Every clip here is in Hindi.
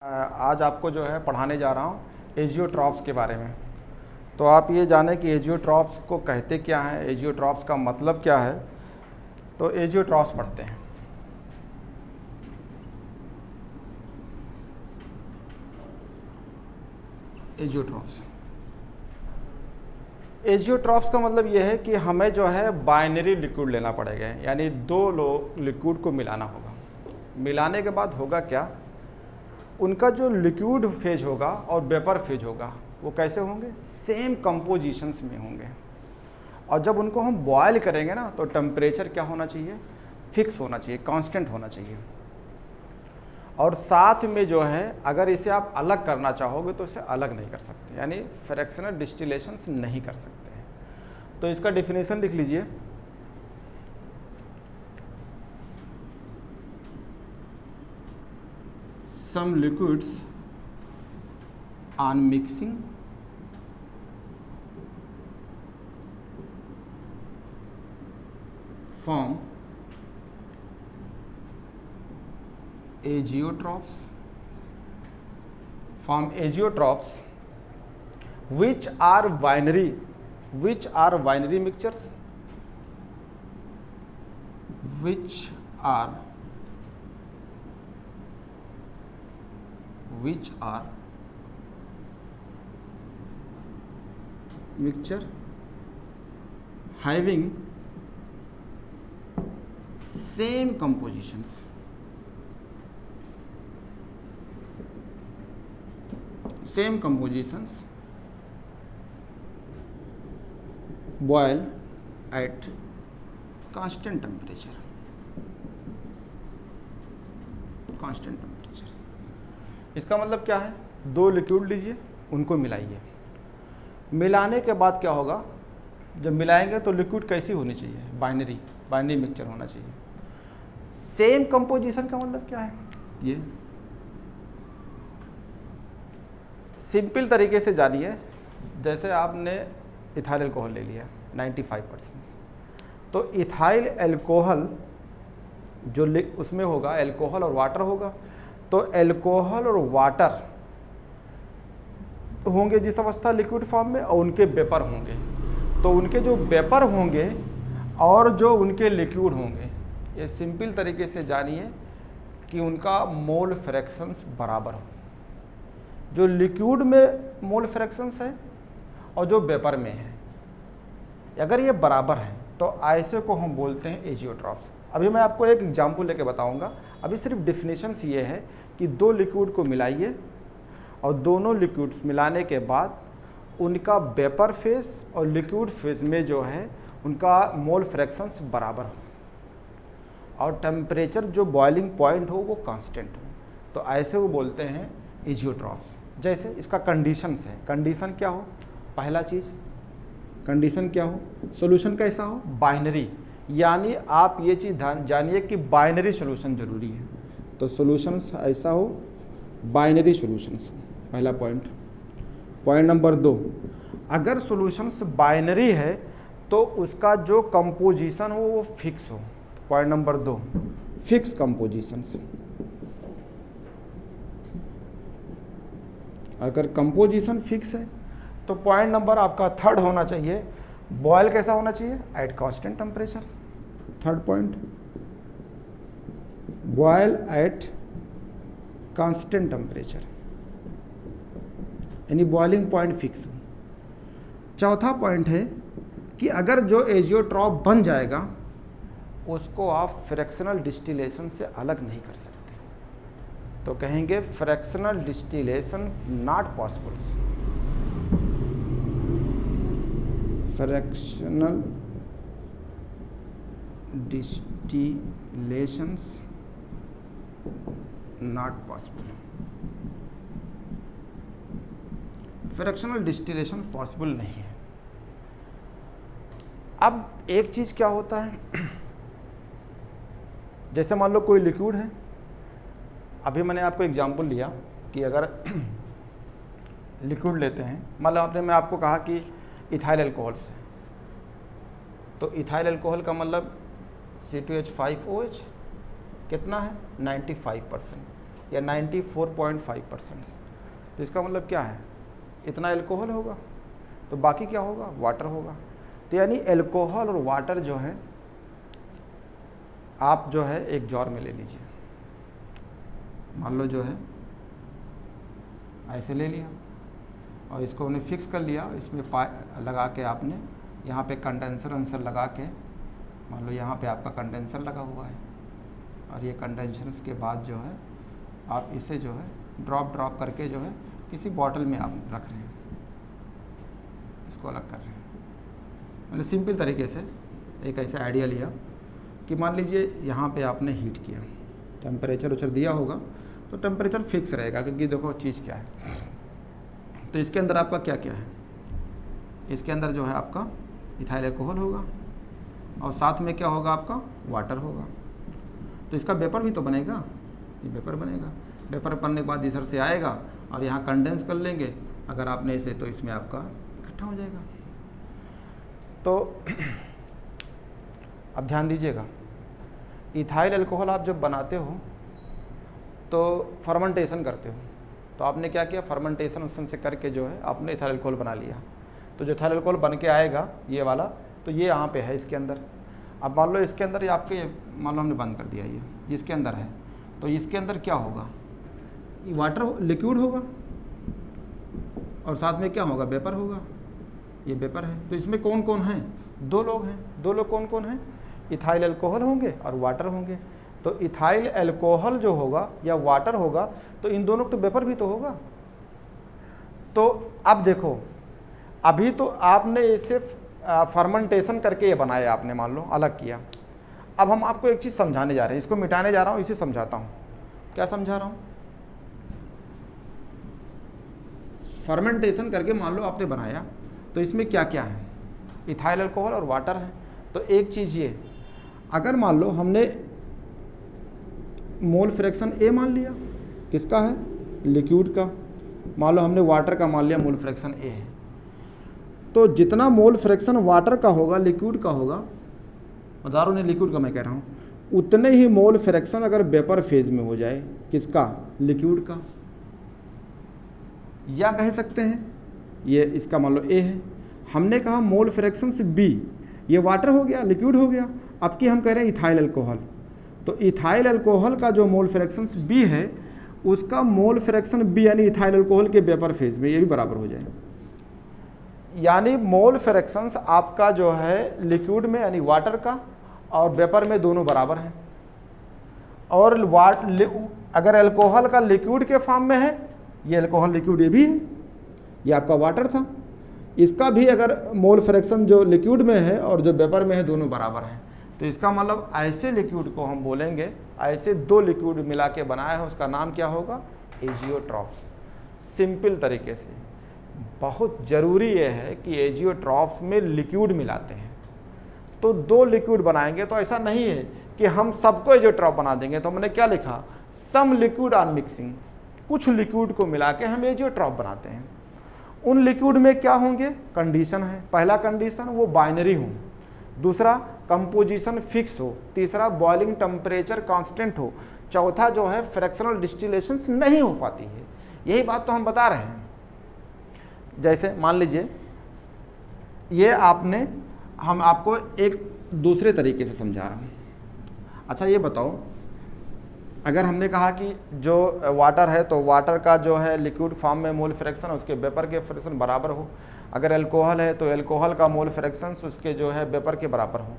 आज आपको जो है पढ़ाने जा रहा हूँ एजियोट्रॉफ्स के बारे में। तो आप ये जानें कि एजियोट्रॉफ्स को कहते क्या हैं, एजियोट्रॉफ्स का मतलब क्या है। तो एजियोट्रॉफ्स पढ़ते हैं। एजियोट्रॉफ्स का मतलब ये है कि हमें जो है बाइनरी लिक्विड लेना पड़ेगा, यानी दो लिक्विड को मिलाना होगा। मिलाने के बाद होगा क्या, उनका जो लिक्विड फेज होगा और वेपर फेज होगा वो कैसे होंगे, सेम कंपोजिशंस में होंगे। और जब उनको हम बॉयल करेंगे ना, तो टेम्परेचर क्या होना चाहिए, फिक्स होना चाहिए, कांस्टेंट होना चाहिए। और साथ में जो है अगर इसे आप अलग करना चाहोगे तो इसे अलग नहीं कर सकते, यानी फ्रैक्शनल डिस्टिलेशंस नहीं कर सकते हैं। तो इसका डिफिनेशन लिख लीजिए। Some liquids on mixing form agiotrophs which are binary mixtures, which are mixture having same compositions, boil at constant temperature. इसका मतलब क्या है, दो लिक्विड लीजिए, उनको मिलाइए। मिलाने के बाद क्या होगा, जब मिलाएंगे तो लिक्विड कैसी होनी चाहिए, बाइनरी मिक्सचर होना चाहिए। सेम कंपोजिशन का मतलब क्या है, ये सिंपल तरीके से जानिए। जैसे आपने इथाइल अल्कोहल ले लिया 95%, तो इथाइल अल्कोहल जो उसमें होगा, अल्कोहल और वाटर होगा। तो अल्कोहल और वाटर होंगे जिस अवस्था लिक्विड फॉर्म में, और उनके वेपर होंगे। तो उनके जो वेपर होंगे और जो उनके लिक्विड होंगे, ये सिंपल तरीके से जानिए कि उनका मोल फ्रैक्शंस बराबर हो। जो लिक्विड में मोल फ्रैक्शंस है और जो वेपर में है, अगर ये बराबर है तो ऐसे को हम बोलते हैं एजियोट्रॉफ्स। अभी मैं आपको एक एग्जांपल लेके बताऊंगा। अभी सिर्फ डिफिनेशंस ये है कि दो लिक्विड को मिलाइए और दोनों लिक्विड्स मिलाने के बाद उनका वेपर फेज और लिक्विड फेज में जो है उनका मोल फ्रैक्शंस बराबर हो और टेम्परेचर जो बॉइलिंग पॉइंट हो वो कांस्टेंट हो, तो ऐसे वो बोलते हैं एजियोट्रॉफ्स। जैसे इसका कंडीशंस है, कंडीशन क्या हो, पहला चीज़ कंडीशन क्या हो, सॉल्यूशन कैसा हो, बाइनरी। यानी आप ये चीज़ जानिए कि बाइनरी सॉल्यूशन जरूरी है। तो सॉल्यूशंस ऐसा हो, बाइनरी सॉल्यूशंस, पहला पॉइंट। पॉइंट नंबर 2, अगर सॉल्यूशंस बाइनरी है तो उसका जो कंपोजिशन हो वो फिक्स हो। Point number 2, fix compositions. अगर कंपोजिशन फिक्स है तो पॉइंट नंबर आपका 3 होना चाहिए, बॉयल कैसा होना चाहिए, at constant temperature. 3rd point, boil at constant temperature, यानी बॉइलिंग पॉइंट फिक्स हो। 4था पॉइंट है कि अगर जो एजियोट्रॉफ बन जाएगा उसको आप फ्रैक्शनल डिस्टिलेशन से अलग नहीं कर सकते। तो कहेंगे fractional distillations not possibles, fractional distillations not possible. Fractional distillations possible नहीं है। अब एक चीज क्या होता है, जैसे मान लो कोई लिक्विड है, अभी मैंने आपको एग्जांपल लिया कि अगर लिक्विड लेते हैं, मान लो मैं आपको कहा कि इथाइल अल्कोहल से, तो इथाइल अल्कोहल का मतलब C2H5OH कितना है 95%। या 94.5%। तो इसका मतलब क्या है, इतना एल्कोहल होगा तो बाकी क्या होगा, वाटर होगा। तो यानी एल्कोहल और वाटर जो है आप जो है एक जार में ले लीजिए, मान लो जो है ऐसे ले लिया और इसको उन्हें फिक्स कर लिया, इसमें लगा के आपने यहाँ पे कंडेंसर अंसर लगा के, मान लो यहाँ पे आपका कंडेंसर लगा हुआ है और ये कंडेंसर के बाद जो है आप इसे जो है ड्रॉप करके जो है किसी बॉटल में आप रख रहे हैं, इसको अलग कर रहे हैं। मैंने सिंपल तरीके से एक ऐसा आइडिया लिया कि मान लीजिए यहाँ पे आपने हीट किया, टेम्परेचर उचर दिया होगा तो टेम्परेचर फिक्स रहेगा, क्योंकि देखो चीज़ क्या है। तो इसके अंदर आपका क्या क्या है, इसके अंदर जो है आपका इथाइल अल्कोहल होगा और साथ में क्या होगा, आपका वाटर होगा। तो इसका वेपर भी तो बनेगा, ये वेपर बनेगा। वेपर बनने के बाद इधर से आएगा और यहाँ कंडेंस कर लेंगे अगर आपने इसे, तो इसमें आपका इकट्ठा हो जाएगा। तो अब ध्यान दीजिएगा, इथाइल अल्कोहल आप जब बनाते हो तो फर्मेंटेशन करते हो, तो आपने क्या किया, फर्मेंटेशन उसमें से करके जो है आपने इथाइल अल्कोहल बना लिया। तो जो इथाइल अल्कोहल बन के आएगा ये वाला, तो ये यहाँ पे है इसके अंदर। अब मान लो इसके अंदर आपके, मान लो हमने बंद कर दिया, ये इसके अंदर है, तो इसके अंदर क्या होगा, ये वाटर लिक्विड होगा और साथ में क्या होगा, वेपर होगा। ये वेपर है। तो इसमें कौन कौन है, दो लोग हैं। दो लोग कौन कौन हैं, इथाइल अल्कोहल होंगे और वाटर होंगे। तो इथाइल अल्कोहल जो होगा या वाटर होगा, तो इन दोनों को तो वेपर भी तो होगा। तो अब देखो, अभी तो आपने इसे फर्मेंटेशन करके ये बनाया, आपने मान लो अलग किया। अब हम आपको एक चीज़ समझाने जा रहे हैं, इसको मिटाने जा रहा हूँ, इसे समझाता हूँ। क्या समझा रहा हूँ, फर्मेंटेशन करके मान लो आपने बनाया, तो इसमें क्या क्या है, इथाइल अल्कोहल और वाटर है। तो एक चीज़ ये, अगर मान लो हमने मोल फ्रैक्शन ए मान लिया, किसका है, लिक्विड का, मान लो हमने वाटर का मान लिया मोल फ्रैक्शन ए है, तो जितना मोल फ्रैक्शन वाटर का होगा, लिक्विड का होगा, बता नहीं लिक्विड का मैं कह रहा हूँ, उतने ही मोल फ्रैक्शन अगर वेपर फेज में हो जाए, किसका, लिक्विड का, या कह सकते हैं ये इसका मान लो ए है, हमने कहा मोल फ्रैक्शन से बी, ये वाटर हो गया, लिक्विड हो गया। अब की हम कह रहे हैं इथाइल अल्कोहल, तो इथाइल अल्कोहल का जो मोल फ्रैक्शन बी है, उसका मोल फ्रैक्शन बी यानी इथाइल अल्कोहल के वेपर फेज में, ये भी बराबर हो जाए। यानी मोल फ्रैक्शंस आपका जो है लिक्विड में यानी वाटर का और वेपर में दोनों बराबर हैं। और अगर अल्कोहल का लिक्विड के फॉर्म में है, ये अल्कोहल लिक्विड ये भी है, ये आपका वाटर था, इसका भी अगर मोल फ्रैक्शन जो लिक्विड में है और जो वेपर में है दोनों बराबर हैं, तो इसका मतलब ऐसे लिक्विड को हम बोलेंगे, ऐसे दो लिक्विड मिला के बनाया है, उसका नाम क्या होगा, एजियोट्रॉफ्स। सिंपल तरीके से, बहुत ज़रूरी ये है कि एजियोट्रॉफ्स में लिक्विड मिलाते हैं। तो दो लिक्विड बनाएंगे, तो ऐसा नहीं है कि हम सबको एजियोट्रॉफ बना देंगे। तो हमने क्या लिखा, सम लिक्विड आर मिक्सिंग, कुछ लिक्विड को मिला के हम एजियोट्रॉफ बनाते हैं। उन लिक्विड में क्या होंगे, कंडीशन है, पहला कंडीशन वो बाइनरी हो, दूसरा कंपोजिशन फिक्स हो, तीसरा बॉइलिंग टेम्परेचर कांस्टेंट हो, चौथा जो है फ्रैक्शनल डिस्टिलेशन नहीं हो पाती है। यही बात तो हम बता रहे हैं। जैसे मान लीजिए ये आपने, हम आपको एक दूसरे तरीके से समझा रहा हूँ। अच्छा ये बताओ, अगर हमने कहा कि जो वाटर है तो वाटर का जो है लिक्विड फॉर्म में मोल फ्रैक्शन उसके वेपर के फ्रैक्शन बराबर हो, अगर अल्कोहल है तो अल्कोहल का मोल फ्रैक्शन उसके जो है वेपर के बराबर हो।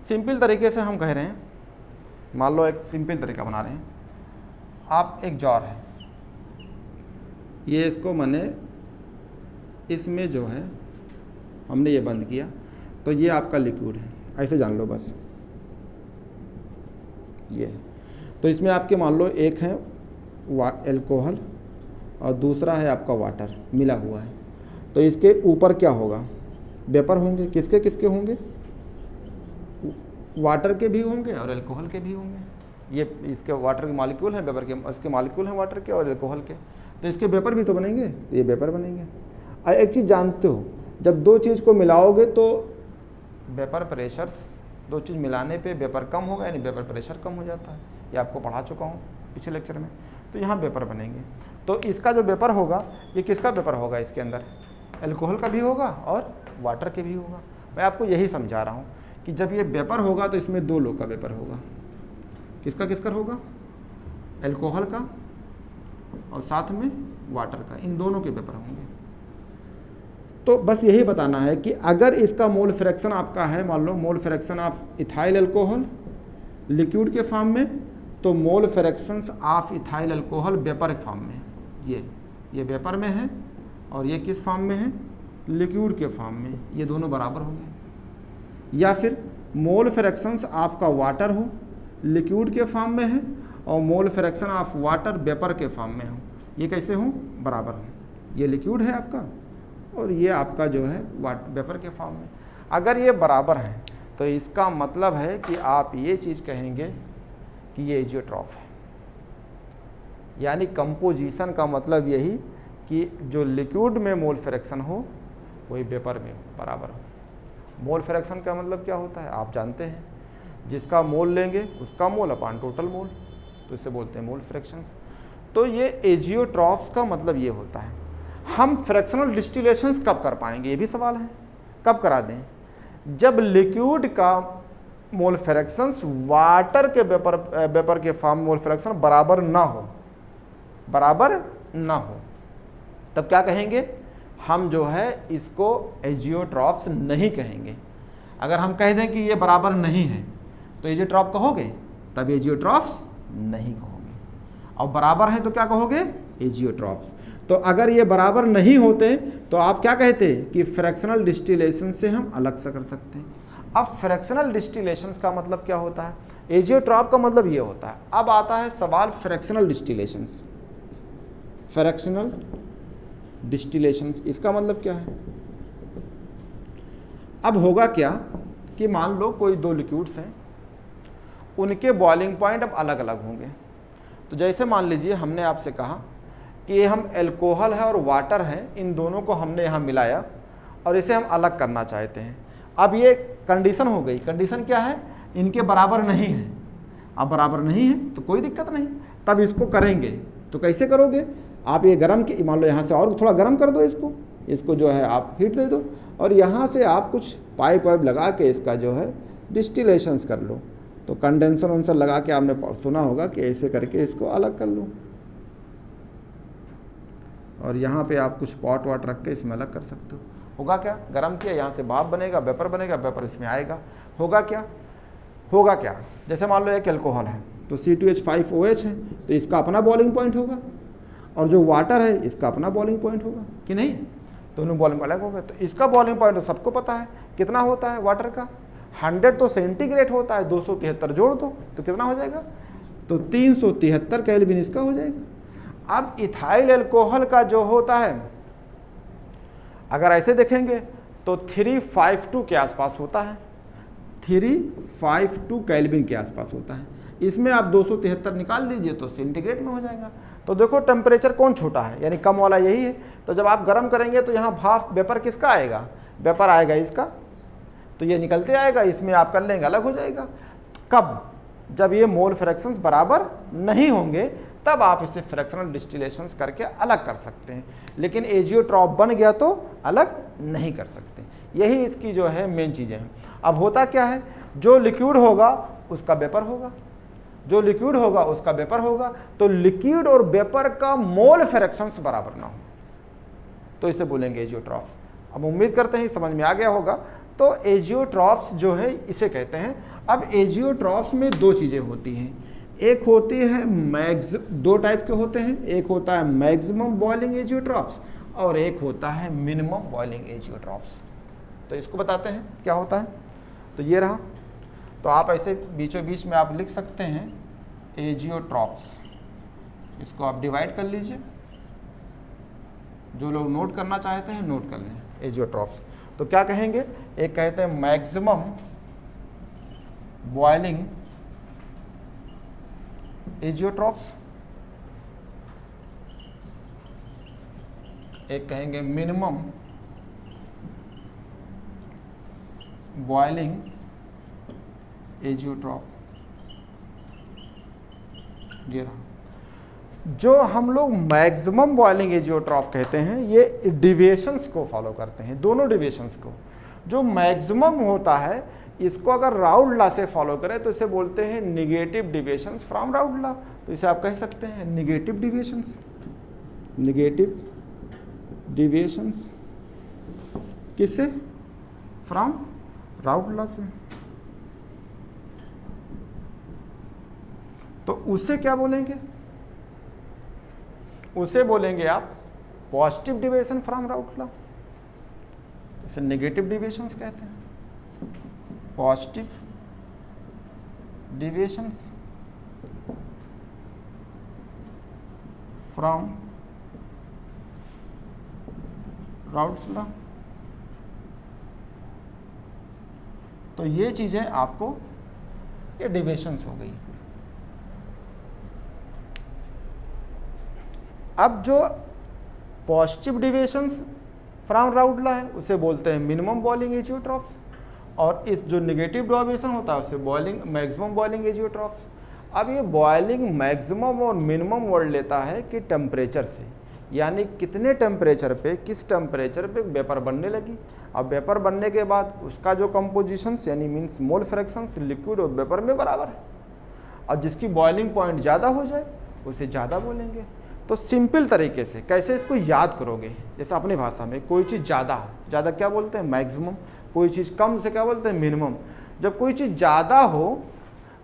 सिंपल तरीके से हम कह रहे हैं, मान लो एक सिंपल तरीका बना रहे हैं, आप एक जार है, ये इसको मैंने इसमें जो है हमने ये बंद किया, तो ये आपका लिक्विड है, ऐसे जान लो बस ये। तो इसमें आपके मान लो एक है अल्कोहल और दूसरा है आपका वाटर मिला हुआ है, तो इसके ऊपर क्या होगा, वेपर होंगे, किसके किसके होंगे, वाटर के भी होंगे और अल्कोहल के भी होंगे। ये इसके वाटर के मॉलिक्यूल हैं, वेपर के इसके मॉलिक्यूल हैं वाटर के और अल्कोहल के, तो इसके वेपर भी तो बनेंगे, तो ये वेपर बनेंगे। और एक चीज़ जानते हो, जब दो चीज़ को मिलाओगे तो वेपर प्रेशर, दो चीज़ मिलाने पे वेपर कम होगा यानी वेपर प्रेशर कम हो जाता है, ये आपको पढ़ा चुका हूँ। पिछले लेक्चर में, तो यहाँ वेपर बनेंगे। तो इसका जो वेपर होगा ये किसका वेपर होगा, इसके अंदर अल्कोहल का भी होगा और वाटर के भी होगा। मैं आपको यही समझा रहा हूँ कि जब ये वेपर होगा तो इसमें दो लो का वेपर होगा। किसका किसका होगा, अल्कोहल का और साथ में वाटर का, इन दोनों के वेपर होंगे। तो बस यही बताना है कि अगर इसका मोल फ्रैक्शन आपका है, मान लो mole fraction of ethyl alcohol liquid के फॉर्म में, तो mole fractions of ethyl alcohol vapour form में, ये वेपर में है और ये किस फॉर्म में है, लिक्विड के फॉर्म में, ये दोनों बराबर होंगे। या फिर मोल फ्रैक्शंस आपका वाटर हो, लिक्विड के फॉर्म में है, और मोल फ्रैक्शन ऑफ वाटर वेपर के फॉर्म में हो, ये कैसे हो, बराबर हो। ये लिक्विड है आपका और ये आपका जो है वेपर के फॉर्म में। अगर ये बराबर हैं तो इसका मतलब है कि आप ये चीज़ कहेंगे कि ये एजियोट्रॉफ है। यानी कंपोजिशन का मतलब यही कि जो लिक्विड में मोल फ्रैक्शन हो वही वेपर में बराबर हो। मोल फ्रैक्शन का मतलब क्या होता है आप जानते हैं, जिसका मोल लेंगे उसका मोल अपान टोटल मोल, तो इसे बोलते हैं मोल फ्रैक्शंस। तो ये एजियोट्रॉफ्स का मतलब ये होता है। हम फ्रैक्शनल डिस्टिलेशंस कब कर पाएंगे, ये भी सवाल है, कब करा दें, जब लिक्विड का मोल फ्रैक्शंस वाटर के वेपर के फॉर्म मोल फ्रैक्शन बराबर ना हो, तब क्या कहेंगे, हम जो है इसको एजियोट्रॉफ्स नहीं कहेंगे। अगर हम कह दें कि ये बराबर नहीं है तो एजियोट्रॉफ कहोगे, तब एजियोट्रॉफ्स नहीं कहोगे, और बराबर है तो क्या कहोगे, एजियोट्रॉफ्स। तो अगर ये बराबर नहीं होते तो आप क्या कहते कि फ्रैक्शनल डिस्टिलेशन से हम अलग से कर सकते हैं। अब फ्रैक्शनल डिस्टिलेशन का मतलब क्या होता है, एजियोट्रॉफ का मतलब ये होता है। अब आता है सवाल फ्रैक्शनल डिस्टिलेशंस। फ्रैक्शनल डिस्टिलेशंस इसका मतलब क्या है। अब होगा क्या कि मान लो कोई दो लिक्विड्स हैं, उनके बॉइलिंग पॉइंट अब अलग अलग होंगे। तो जैसे मान लीजिए हमने आपसे कहा कि ये हम अल्कोहल है और वाटर है, इन दोनों को हमने यहाँ मिलाया और इसे हम अलग करना चाहते हैं। अब ये कंडीशन हो गई, कंडीशन क्या है, इनके बराबर नहीं है। अब बराबर नहीं है तो कोई दिक्कत नहीं, तब इसको करेंगे। तो कैसे करोगे, आप ये गर्म के मान लो यहाँ से और थोड़ा गर्म कर दो, इसको जो है आप हीट दे दो और यहाँ से आप कुछ पाइप वाइप लगा के इसका जो है डिस्टिलेशंस कर लो। तो कंडेंसर वंसर लगा के आपने सुना होगा कि ऐसे करके इसको अलग कर लो, और यहाँ पे आप कुछ पॉट वाट रख के इसमें अलग कर सकते हो। होगा क्या, गरम किया, यहाँ से भाप बनेगा, वेपर बनेगा, वेपर इसमें आएगा। होगा क्या, जैसे मान लो एक अल्कोहल है तो C2H5OH है, तो इसका अपना बॉइलिंग पॉइंट होगा, और जो वाटर है इसका अपना बॉइलिंग पॉइंट होगा कि नहीं, दोनों बॉइलिंग अलग हो गए। तो इसका बॉइलिंग पॉइंट तो सबको पता है कितना होता है, वाटर का 100 तो सेंटीग्रेड होता है, 273 जोड़ दो तो कितना हो जाएगा, तो 373 केल्विन इसका हो जाएगा। अब इथाइल अल्कोहल का जो होता है, अगर ऐसे देखेंगे तो 352 के आसपास होता है, 352 केल्विन के आसपास होता है। इसमें आप 273 निकाल दीजिए तो सेंटीग्रेड में हो जाएगा। तो देखो टेम्परेचर कौन छोटा है, यानी कम वाला यही है। तो जब आप गर्म करेंगे तो यहाँ भाप वेपर किसका आएगा, वेपर आएगा इसका, तो ये निकलते आएगा, इसमें आप कर लेंगे अलग हो जाएगा। कब, जब ये मोल फ्रैक्शंस बराबर नहीं होंगे तब आप इसे फ्रैक्शनल डिस्टिलेशंस करके अलग कर सकते हैं, लेकिन एजियोट्रॉफ बन गया तो अलग नहीं कर सकते। यही इसकी जो है मेन चीज़ें हैं। अब होता क्या है, जो लिक्विड होगा उसका वेपर होगा, जो लिक्विड होगा उसका वेपर होगा, तो लिक्विड और वेपर का मोल फ्रैक्शंस बराबर ना हो तो इसे बोलेंगे एजियोट्रॉफ। अब उम्मीद करते हैं समझ में आ गया होगा। तो एजियोट्रॉफ्स जो है इसे कहते हैं। अब एजियोट्रॉफ्स में दो चीज़ें होती हैं, एक होती है दो टाइप के होते हैं, एक होता है मैक्सिमम बॉइलिंग एजियोट्रॉफ्स और एक होता है मिनिमम बॉइलिंग एजियोट्रॉफ्स। तो इसको बताते हैं क्या होता है। तो ये रहा, तो आप ऐसे बीचों बीच में आप लिख सकते हैं एजियोट्रॉफ्स, इसको आप डिवाइड कर लीजिए, जो लोग नोट करना चाहते हैं नोट कर लें एजियोट्रॉफ्स। तो क्या कहेंगे, एक कहते हैं मैक्सिमम बॉइलिंग एजियोट्रॉफ्स, एक कहेंगे मिनिमम बॉइलिंग एजियोट्रॉफ। ये रहा, जो हम लोग मैक्सिमम बॉइलिंग एजियोट्रॉफ कहते हैं ये डिविएशंस को फॉलो करते हैं, दोनों डिविएशंस को। जो मैक्सिमम होता है इसको अगर राउल्ट लॉ से फॉलो करें तो इसे बोलते हैं negative deviations from Raoult law. तो इसे आप कह सकते हैं निगेटिव डिविएशंस, निगेटिव डिविएशंस किससे? फ्रॉम राउल्ट लॉ से। तो उसे क्या बोलेंगे? उसे बोलेंगे आप positive deviation from Raoult law, इसे नेगेटिव डिविएशंस कहते हैं। Positive deviations from Raoult law. तो ये चीजें आपको, ये डिविएशंस हो गई। अब जो positive deviations from Raoult law है उसे बोलते हैं मिनिमम बॉइलिंग एजियोट्रॉफ्स, और इस जो नेगेटिव डिविएशन होता है उसे बॉइलिंग मैक्सिमम बॉइलिंग एजियोट्रॉफ्स। अब ये बॉइलिंग मैक्सिमम और मिनिमम वर्ड लेता है कि टेम्परेचर से, यानी कितने टेम्परेचर पे, किस टेम्परेचर पे वेपर बनने लगी। अब वेपर बनने के बाद उसका जो कंपोजिशंस यानी मीन्स मोल फ्रैक्शंस लिक्विड और वेपर में बराबर है, और जिसकी बॉइलिंग पॉइंट ज़्यादा हो जाए उसे ज़्यादा बोलेंगे। तो सिंपल तरीके से कैसे इसको याद करोगे, जैसे अपनी भाषा में कोई चीज़ ज़्यादा क्या बोलते हैं? मैक्सिमम। कोई चीज़ कम से क्या बोलते हैं? मिनिमम। जब कोई चीज़ ज़्यादा हो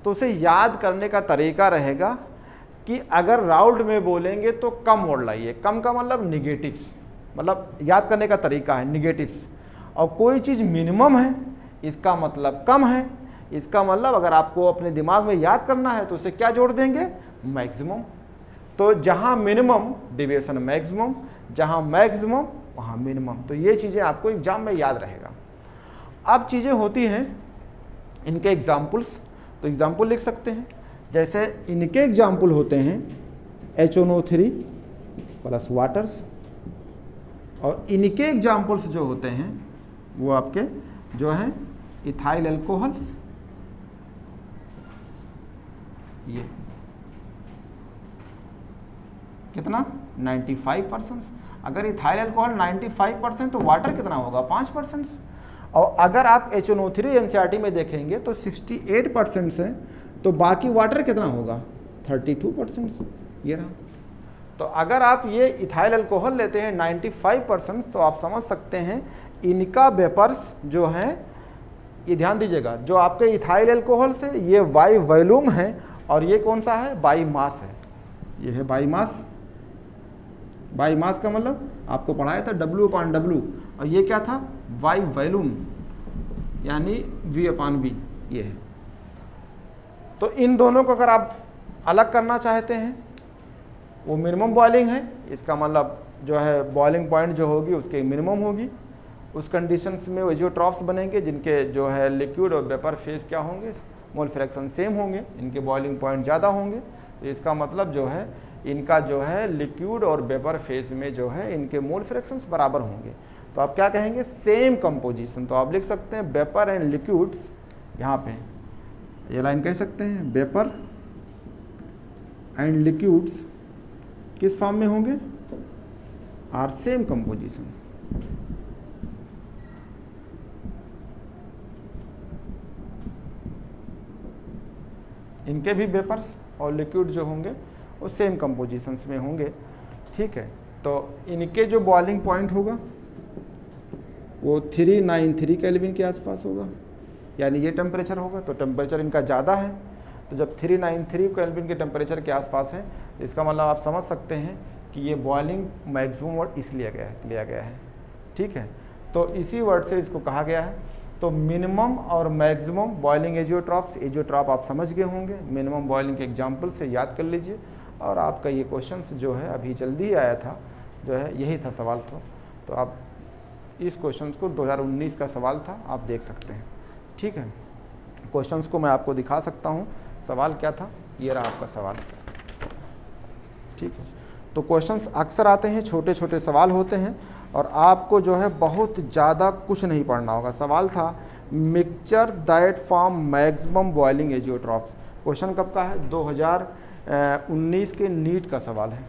तो उसे याद करने का तरीका रहेगा कि अगर राउल्ट में बोलेंगे तो कम वर्ड लाइए। कम का मतलब निगेटिव्स, मतलब याद करने का तरीका है निगेटिव्स। और कोई चीज़ मिनिमम है इसका मतलब कम है, इसका मतलब अगर आपको अपने दिमाग में याद करना है तो उसे क्या जोड़ देंगे? मैक्सिमम। तो जहाँ मिनिमम डिविएशन मैक्सिमम, जहाँ मैक्सिमम वहाँ मिनिमम। तो ये चीज़ें आपको एग्जाम में याद रहेगा। अब चीज़ें होती हैं इनके एग्जाम्पल्स, तो एग्जाम्पल लिख सकते हैं। जैसे इनके एग्जाम्पल होते हैं HNO3 प्लस वाटर्स, और इनके एग्जाम्पल्स जो होते हैं वो आपके जो हैं इथाइल एल्कोहल्स। ये कितना? 95%। अगर इथाइल अल्कोहल 95% तो वाटर कितना होगा? 5%। और अगर आप HNO3 NCERT में देखेंगे तो 68% है, तो बाकी वाटर कितना होगा? 32%। ये रहा। तो अगर आप ये इथाइल अल्कोहल लेते हैं 95%, तो आप समझ सकते हैं इनका वेपर्स जो हैं, ये ध्यान दीजिएगा, जो आपके इथाइल अल्कोहल से ये बाई वॉल्यूम है और ये कौन सा है? बाई मास है। ये है बाई मास। बाई मास का मतलब आपको पढ़ाया था W/W, और ये क्या था? बाई वॉल्यूम यानी V/V। ये है। तो इन दोनों को अगर आप अलग करना चाहते हैं, वो मिनिमम बॉइलिंग है, इसका मतलब जो है बॉइलिंग पॉइंट जो होगी उसके मिनिमम होगी। उस कंडीशंस में एजियोट्रॉफ्स बनेंगे जिनके जो है लिक्विड और वेपर फेज क्या होंगे? मोल फ्रैक्शन सेम होंगे, इनके बॉइलिंग पॉइंट ज़्यादा होंगे। तो इसका मतलब जो है इनका जो है लिक्विड और वेपर फेज में जो है इनके मोल फ्रैक्शंस बराबर होंगे। तो आप क्या कहेंगे? Same composition. तो आप लिख सकते हैं वेपर एंड लिक्विड्स, यहाँ पे ये लाइन कह सकते हैं वेपर एंड लिक्विड्स किस फॉर्म में होंगे? Are same composition. इनके भी वेपर्स और लिक्विड जो होंगे वो सेम कंपोजिशंस में होंगे। ठीक है। तो इनके जो बॉइलिंग पॉइंट होगा वो 393 केल्विन के आसपास होगा, यानी ये टेम्परेचर होगा। तो टेम्परेचर इनका ज़्यादा है, तो जब 393 केल्विन के टेम्परेचर के आसपास है, इसका मतलब आप समझ सकते हैं कि ये बॉइलिंग मैक्सिमम वर्ड इसलिए लिया गया है। ठीक है। तो इसी वर्ड से इसको कहा गया है। तो मिनिमम और मैक्सिमम बॉइलिंग एजियोट्रॉफ्स, एजियोट्रॉफ आप समझ गए होंगे, मिनिमम बॉइलिंग के एग्जाम्पल से याद कर लीजिए। और आपका ये क्वेश्चन जो है अभी जल्दी ही आया था, जो है यही था सवाल था। तो आप इस क्वेश्चन को 2019 का सवाल था, आप देख सकते हैं। ठीक है। क्वेश्चंस को मैं आपको दिखा सकता हूँ। सवाल क्या था? ये रहा आपका सवाल। ठीक है। तो क्वेश्चंस अक्सर आते हैं, छोटे छोटे सवाल होते हैं, और आपको जो है बहुत ज़्यादा कुछ नहीं पढ़ना होगा। सवाल था mixture that form maximum boiling azeotropes. Question कब का है? 2000 19 के नीट का सवाल है।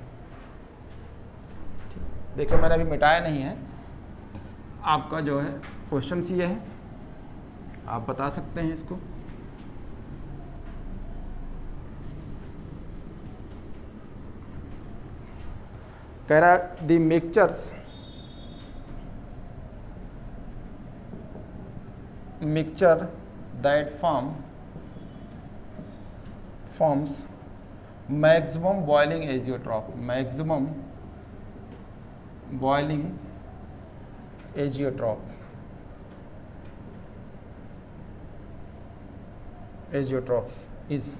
देखिए मैंने अभी मिटाया नहीं है, आपका जो है क्वेश्चन ये है, आप बता सकते हैं इसको। कह रहा the mixture that forms maximum boiling azeotrope, maximum boiling azeotrope is,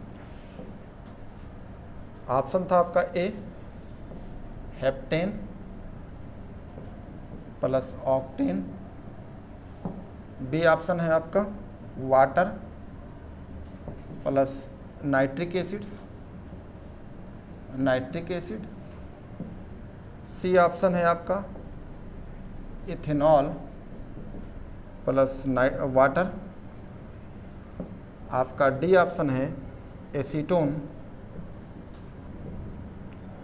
option था आपका A heptane plus octane, B option है आपका water plus nitric acid, C option है आपका इथेनॉल प्लस वाटर, आपका डी ऑप्शन है एसीटोन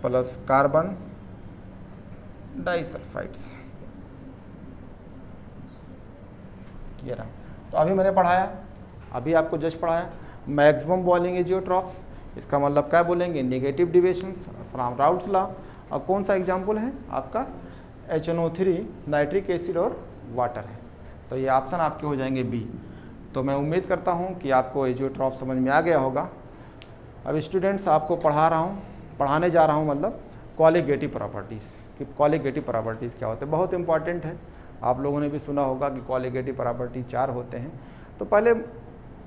प्लस कार्बन डाइसल्फाइड्स। ये रहा। तो अभी मैंने पढ़ाया, अभी आपको जस्ट पढ़ाया मैक्सिमम बॉइलिंग एजियोट्रॉफ, इसका मतलब क्या बोलेंगे, negative deviations from routes law. और कौन सा एग्जाम्पल है आपका HNO3 नाइट्रिक एसिड और वाटर है, तो ये ऑप्शन आपके हो जाएंगे बी। तो मैं उम्मीद करता हूँ कि आपको एजियोट्रॉफ समझ में आ गया होगा। अब स्टूडेंट्स आपको पढ़ाने जा रहा हूँ मतलब कॉलिगेटिव प्रॉपर्टीज़, कि कॉलिगेटिव प्रॉपर्टीज़ क्या होते हैं, बहुत इंपॉर्टेंट है। आप लोगों ने भी सुना होगा कि कॉलिगेटिव प्रॉपर्टी 4 होते हैं। तो पहले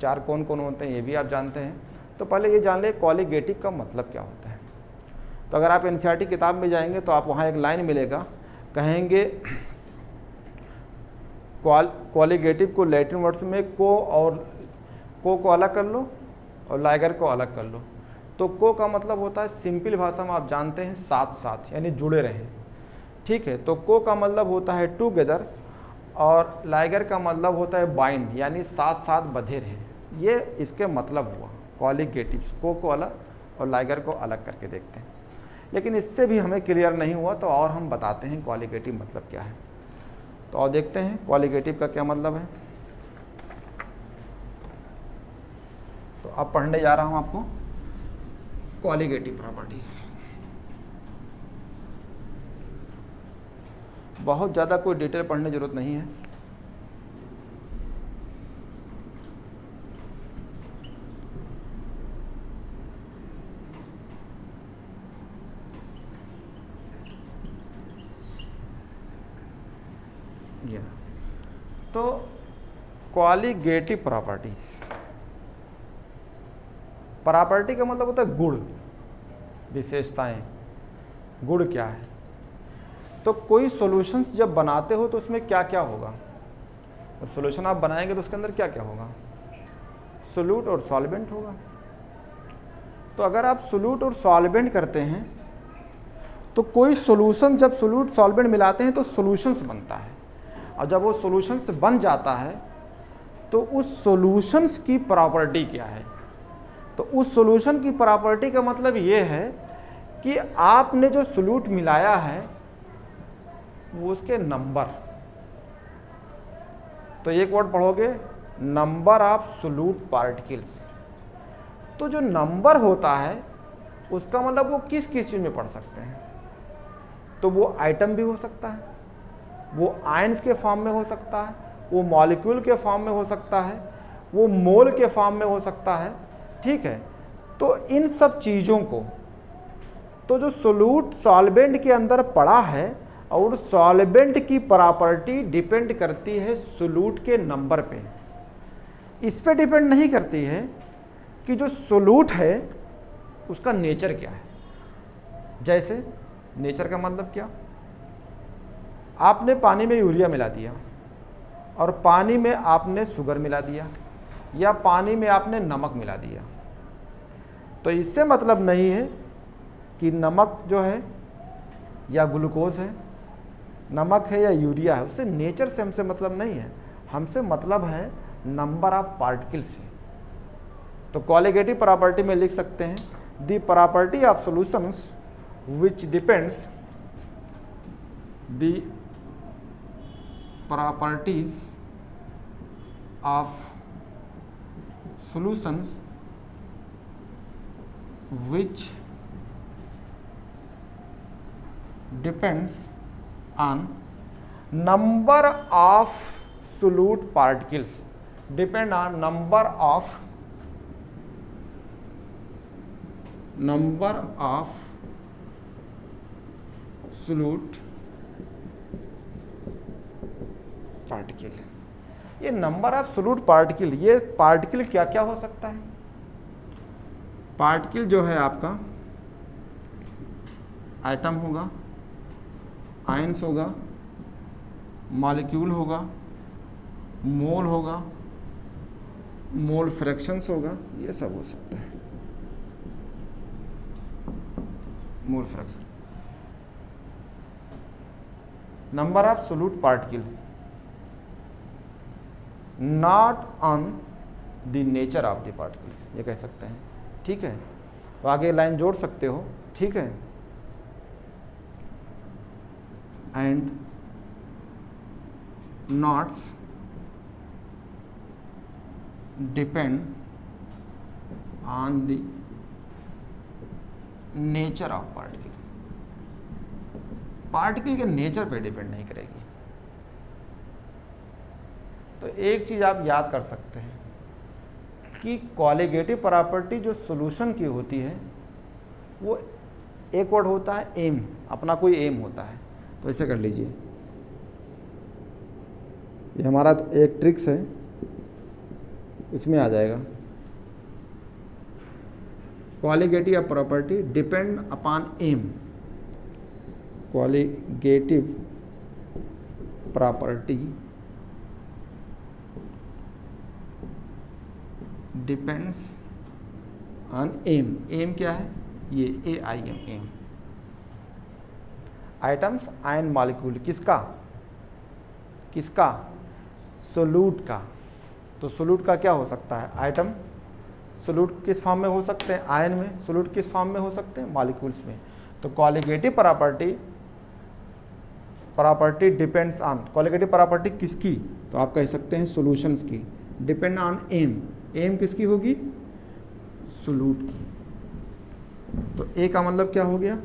4 कौन कौन होते हैं ये भी आप जानते हैं, तो पहले ये जान ले कॉलिगेटिव का मतलब क्या होता है। तो अगर आप NCERT किताब में जाएंगे तो आप वहाँ एक लाइन मिलेगा, कहेंगे कॉलिगेटिव को लैटिन वर्ड्स में को अलग कर लो और लाइगर को अलग कर लो। तो को का मतलब होता है सिंपल भाषा में आप जानते हैं साथ साथ, यानी जुड़े रहें, ठीक है। तो को का मतलब होता है टुगेदर, और लाइगर का मतलब होता है बाइंड, यानी साथ साथ बंधे रहें। ये इसके मतलब हुआ कॉलिगेटिव्स, को अलग और लाइगर को अलग करके देखते हैं। लेकिन इससे भी हमें क्लियर नहीं हुआ तो और हम बताते हैं कॉलिगेटिव मतलब क्या है। तो और देखते हैं कॉलिगेटिव का क्या मतलब है। तो अब पढ़ने जा रहा हूं आपको कॉलिगेटिव प्रॉपर्टीज। बहुत ज़्यादा कोई डिटेल पढ़ने की जरूरत नहीं है। तो कॉलिगेटिव प्रॉपर्टी का मतलब होता है गुण, विशेषताएं। गुण क्या है, तो कोई सॉल्यूशंस जब बनाते हो तो उसमें क्या क्या होगा, जब सॉल्यूशन आप बनाएंगे तो उसके अंदर क्या क्या होगा, सोल्यूट और सॉल्वेंट होगा। तो अगर आप सोल्यूट और सॉल्वेंट करते हैं तो कोई सॉल्यूशन जब सोल्यूट सॉल्वेंट मिलाते हैं तो सॉल्यूशंस बनता है, और जब वो सॉल्यूशंस बन जाता है तो उस सॉल्यूशंस की प्रॉपर्टी क्या है। तो उस सॉल्यूशन की प्रॉपर्टी का मतलब ये है कि आपने जो सोल्यूट मिलाया है वो उसके नंबर, तो एक वर्ड पढ़ोगे नंबर ऑफ सोल्यूट पार्टिकल्स। तो जो नंबर होता है उसका मतलब वो किस किस चीज में पढ़ सकते हैं, तो वो आइटम भी हो सकता है, वो आयंस के फॉर्म में हो सकता है, वो मॉलिक्यूल के फॉर्म में हो सकता है, वो मोल के फॉर्म में हो सकता है, ठीक है। तो इन सब चीज़ों को, तो जो सोल्यूट सॉल्वेंट के अंदर पड़ा है, और सॉल्वेंट की प्रॉपर्टी डिपेंड करती है सोल्यूट के नंबर पे, इस पे डिपेंड नहीं करती है कि जो सोल्यूट है उसका नेचर क्या है। जैसे नेचर का मतलब क्या, आपने पानी में यूरिया मिला दिया और पानी में आपने शुगर मिला दिया, या पानी में आपने नमक मिला दिया, तो इससे मतलब नहीं है कि नमक जो है या ग्लूकोज है, नमक है या यूरिया है, उससे नेचर से हमसे मतलब नहीं है, हमसे मतलब है नंबर ऑफ पार्टिकल से। तो कॉलिगेटिव प्रॉपर्टी में लिख सकते हैं the property of solutions which depends the properties of solutions which depends on number of solute particles, depend on number of solute particle. ये नंबर ऑफ सोल्यूट पार्टिकल, ये पार्टिकल क्या क्या हो सकता है? पार्टिकल जो है आपका एटम होगा, आयंस होगा, मॉलिक्यूल होगा, मोल होगा, मोल फ्रैक्शंस होगा, ये सब हो सकता है। Mole fraction, number of solute particles, not on the nature of the particles, ये कह सकते हैं। ठीक है, तो आगे लाइन जोड़ सकते हो। ठीक है, and notes depend on the nature of particle, particle के नेचर पे डिपेंड नहीं करेगी। तो एक चीज आप याद कर सकते हैं कि कॉलिगेटिव प्रॉपर्टी जो सॉल्यूशन की होती है वो एक वर्ड होता है एम, अपना कोई एम होता है। तो ऐसे कर लीजिए, ये हमारा तो एक ट्रिक्स है, इसमें आ जाएगा colligative property depend upon M, colligative property depends on M. M क्या है? ये AIM, M. Atoms, ion, molecule, किसका? किसका? सोल्यूट का। तो सोल्यूट का क्या हो सकता है? आइटम। सोल्यूट किस फॉर्म में हो सकते हैं? आयन में। सोल्यूट किस फॉर्म में हो सकते हैं? मॉलिक्यूल्स में। तो colligative property depends on, colligative property किसकी? तो आप कह सकते हैं सॉल्यूशंस की। डिपेंड ऑन एम, एम किसकी होगी? सोल्यूट की। तो ए का मतलब क्या हो गया?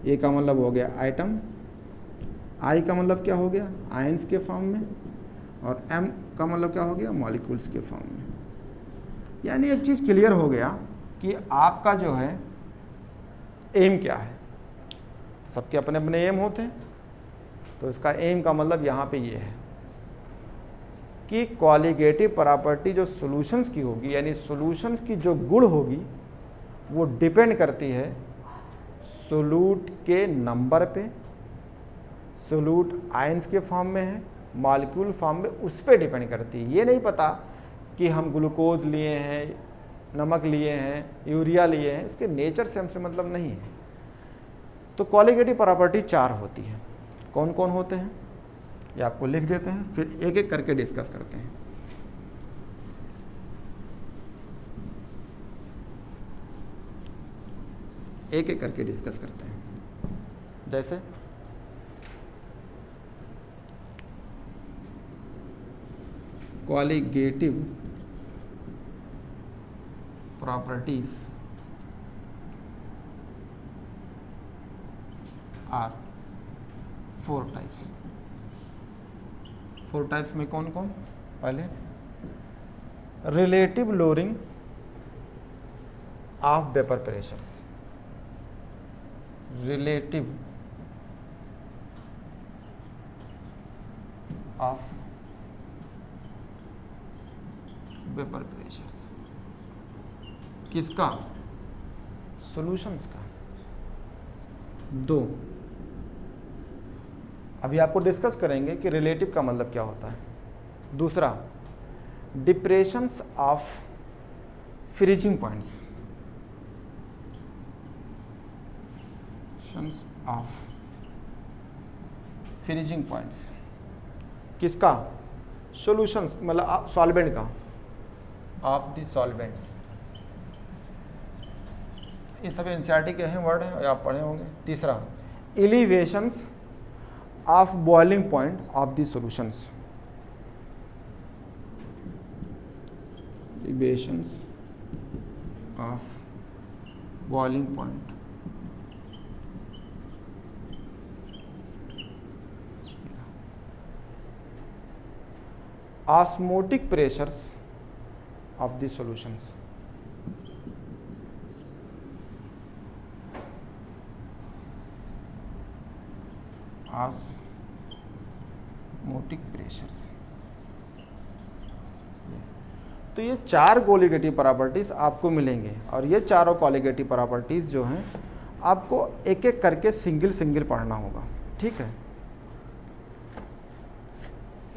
ए का मतलब हो गया आइटम, आई का मतलब क्या हो गया? आयंस के फॉर्म में, और एम का मतलब क्या हो गया? मॉलिक्यूल्स के फॉर्म में। यानी एक चीज़ क्लियर हो गया कि आपका जो है एम क्या है। सबके अपने अपने एम होते हैं, तो इसका एम का मतलब यहाँ पे ये है कि कॉलिगेटिव प्रॉपर्टी जो सॉल्यूशंस की होगी, यानी सॉल्यूशंस की जो गुण होगी वो डिपेंड करती है सोल्यूट के नंबर पे, सोल्यूट आयंस के फॉर्म में है, मॉलिक्यूल फॉर्म में, उस पर डिपेंड करती है। ये नहीं पता कि हम ग्लूकोज लिए हैं, नमक लिए हैं, यूरिया लिए हैं, इसके नेचर से हमसे मतलब नहीं है। तो कॉलिगेटिव प्रॉपर्टी 4 होती है। कौन कौन होते हैं ये आपको लिख देते हैं, फिर एक एक करके डिस्कस करते हैं। एक एक करके डिस्कस करते हैं। जैसे colligative properties are 4 types. 4 types में कौन कौन? पहले relative lowering of vapour pressures, relative of vapour pressures, किसका? सॉल्यूशंस का। 2, अभी आपको डिस्कस करेंगे कि रिलेटिव का मतलब क्या होता है। दूसरा, depressions of freezing points, of freezing points, किसका? सॉल्यूशंस मतलब सॉल्वेंट का, ऑफ द सॉल्वेंट्स। ये सब एनसीईआरटी के हैं वर्ड हैं, आप पढ़े होंगे। तीसरा, elevations of boiling point of the solutions, elevations of boiling point, osmotic pressures of the solutions, osmotic pressures. तो ये 4 कोलिगेटिव प्रॉपर्टीज आपको मिलेंगे और ये चारों कोलिगेटिव प्रॉपर्टीज जो हैं आपको एक एक करके सिंगल सिंगल पढ़ना होगा, ठीक है।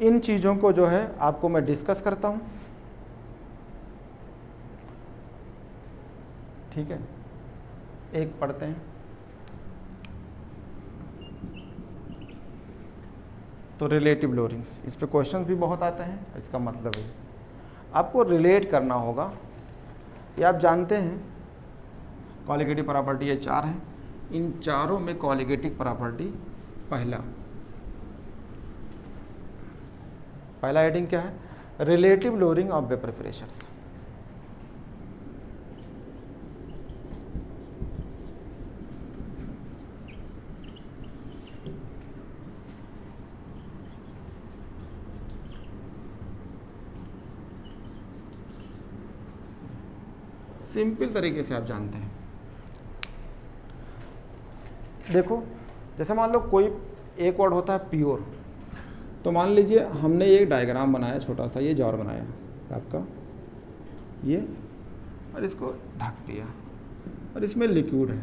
इन चीज़ों को जो है आपको मैं डिस्कस करता हूँ, ठीक है। एक पढ़ते हैं। तो रिलेटिव लोडिंग्स, इस पे क्वेश्चन भी बहुत आते हैं। इसका मतलब है आपको रिलेट करना होगा। ये आप जानते हैं कोलिगेटिव प्रॉपर्टी ये 4 हैं, इन चारों में कोलिगेटिव प्रॉपर्टी पहला हेडिंग क्या है? Relative loading of vapour pressures. Simple तरीके से आप जानते हैं। देखो, जैसे मान लो कोई एक वर्ड होता है प्योर, तो मान लीजिए हमने एक डायग्राम बनाया छोटा सा, ये जार बनाया आपका ये, और इसको ढक दिया और इसमें लिक्विड है।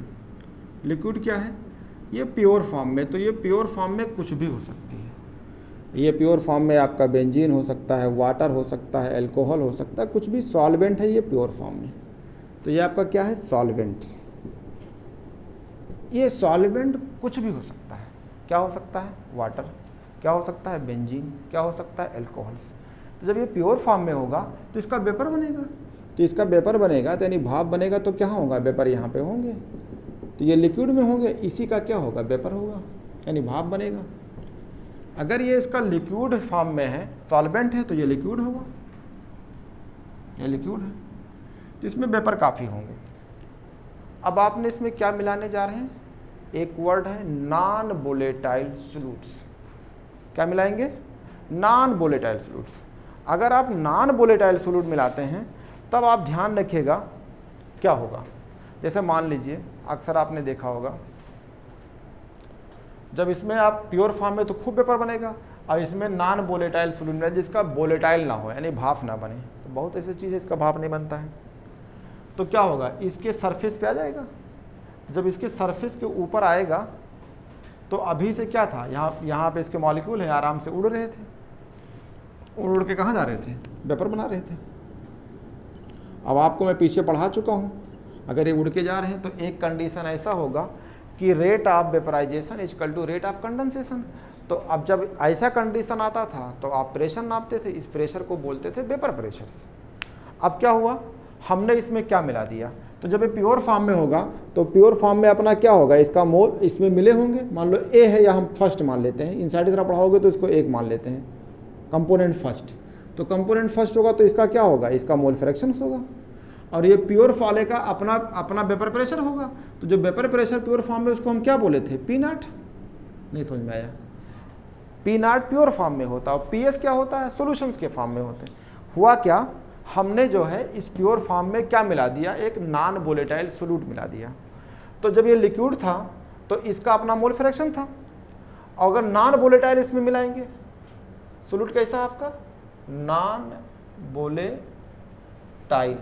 लिक्विड क्या है? ये प्योर फॉर्म में, तो ये प्योर फॉर्म में कुछ भी हो सकती है। ये प्योर फॉर्म में आपका बेंजीन हो सकता है, वाटर हो सकता है, अल्कोहल हो सकता है, कुछ भी सॉल्वेंट है ये प्योर फॉर्म में। तो ये आपका क्या है? सॉल्वेंट। ये सॉल्वेंट कुछ भी हो सकता है। क्या हो सकता है? वाटर। क्या हो सकता है? बेंजीन। क्या हो सकता है? अल्कोहल्स। तो जब ये प्योर फॉर्म में होगा तो इसका वेपर बनेगा। तो इसका वेपर बनेगा तो यानी भाप बनेगा, तो क्या होगा? वेपर यहाँ पे होंगे, तो ये लिक्विड में होंगे, इसी का क्या होगा? वेपर होगा, यानी भाप बनेगा। अगर ये इसका लिक्विड फॉर्म में है, सॉल्वेंट है, तो ये लिक्विड होगा, ये लिक्विड है, तो इसमें वेपर काफ़ी होंगे। अब आपने इसमें क्या मिलाने जा रहे हैं? एक वर्ड है नॉन वोलेटाइल सॉल्यूट्स। क्या मिलाएंगे? Non volatile solutes. अगर आप नॉन वोलेटाइल सॉल्यूट मिलाते हैं तब आप ध्यान रखिएगा क्या होगा। जैसे मान लीजिए, अक्सर आपने देखा होगा, जब इसमें आप प्योर फॉर्म में तो खूब वेपर बनेगा, और इसमें नॉन वोलेटाइल सॉल्यूट में जिसका वोलेटाइल ना हो, यानी भाप ना बने, तो बहुत ऐसी चीज़ है इसका भाप नहीं बनता है, तो क्या होगा? इसके सरफेस पे आ जाएगा। जब इसके सरफेस के ऊपर आएगा तो अभी से क्या था? यहाँ पे इसके मॉलिक्यूल है, आराम से उड़ रहे थे, उड़ के कहाँ जा रहे थे? वेपर बना रहे थे। अब आपको मैं पीछे पढ़ा चुका हूँ, अगर ये उड़ के जा रहे हैं तो एक कंडीशन ऐसा होगा कि rate of vaporisation equal to rate of condensation. तो अब जब ऐसा कंडीशन आता था तो आप प्रेशर नापते थे, इस प्रेशर को बोलते थे वेपर प्रेशर्स। अब क्या हुआ? हमने इसमें क्या मिला दिया? तो जब ये प्योर फॉर्म में होगा तो प्योर फॉर्म में अपना क्या होगा? इसका मोल इसमें मिले होंगे। मान लो ए है, या हम फर्स्ट मान लेते हैं, इनसाइड की तरह पढ़ाओगे तो इसको एक मान लेते हैं, कंपोनेंट फर्स्ट। तो कंपोनेंट फर्स्ट होगा तो इसका क्या होगा? इसका मोल फ्रैक्शन होगा, और ये प्योर वाले का अपना वेपर प्रेशर होगा। तो जो वेपर प्रेशर प्योर फॉर्म में, उसको हम क्या बोले थे? P not. नहीं समझ में आया? पी नॉट प्योर फॉर्म में होता है, और पी एस क्या होता है? सॉल्यूशंस के फॉर्म में होते हैं। हुआ क्या? हमने जो है इस प्योर फॉर्म में क्या मिला दिया? एक नॉन वोलेटाइल सॉल्यूट मिला दिया। तो जब ये लिक्विड था तो इसका अपना मोल फ्रैक्शन था, और अगर नॉन वोलेटाइल इसमें मिलाएंगे, सॉल्यूट कैसा आपका? नॉन वोलेटाइल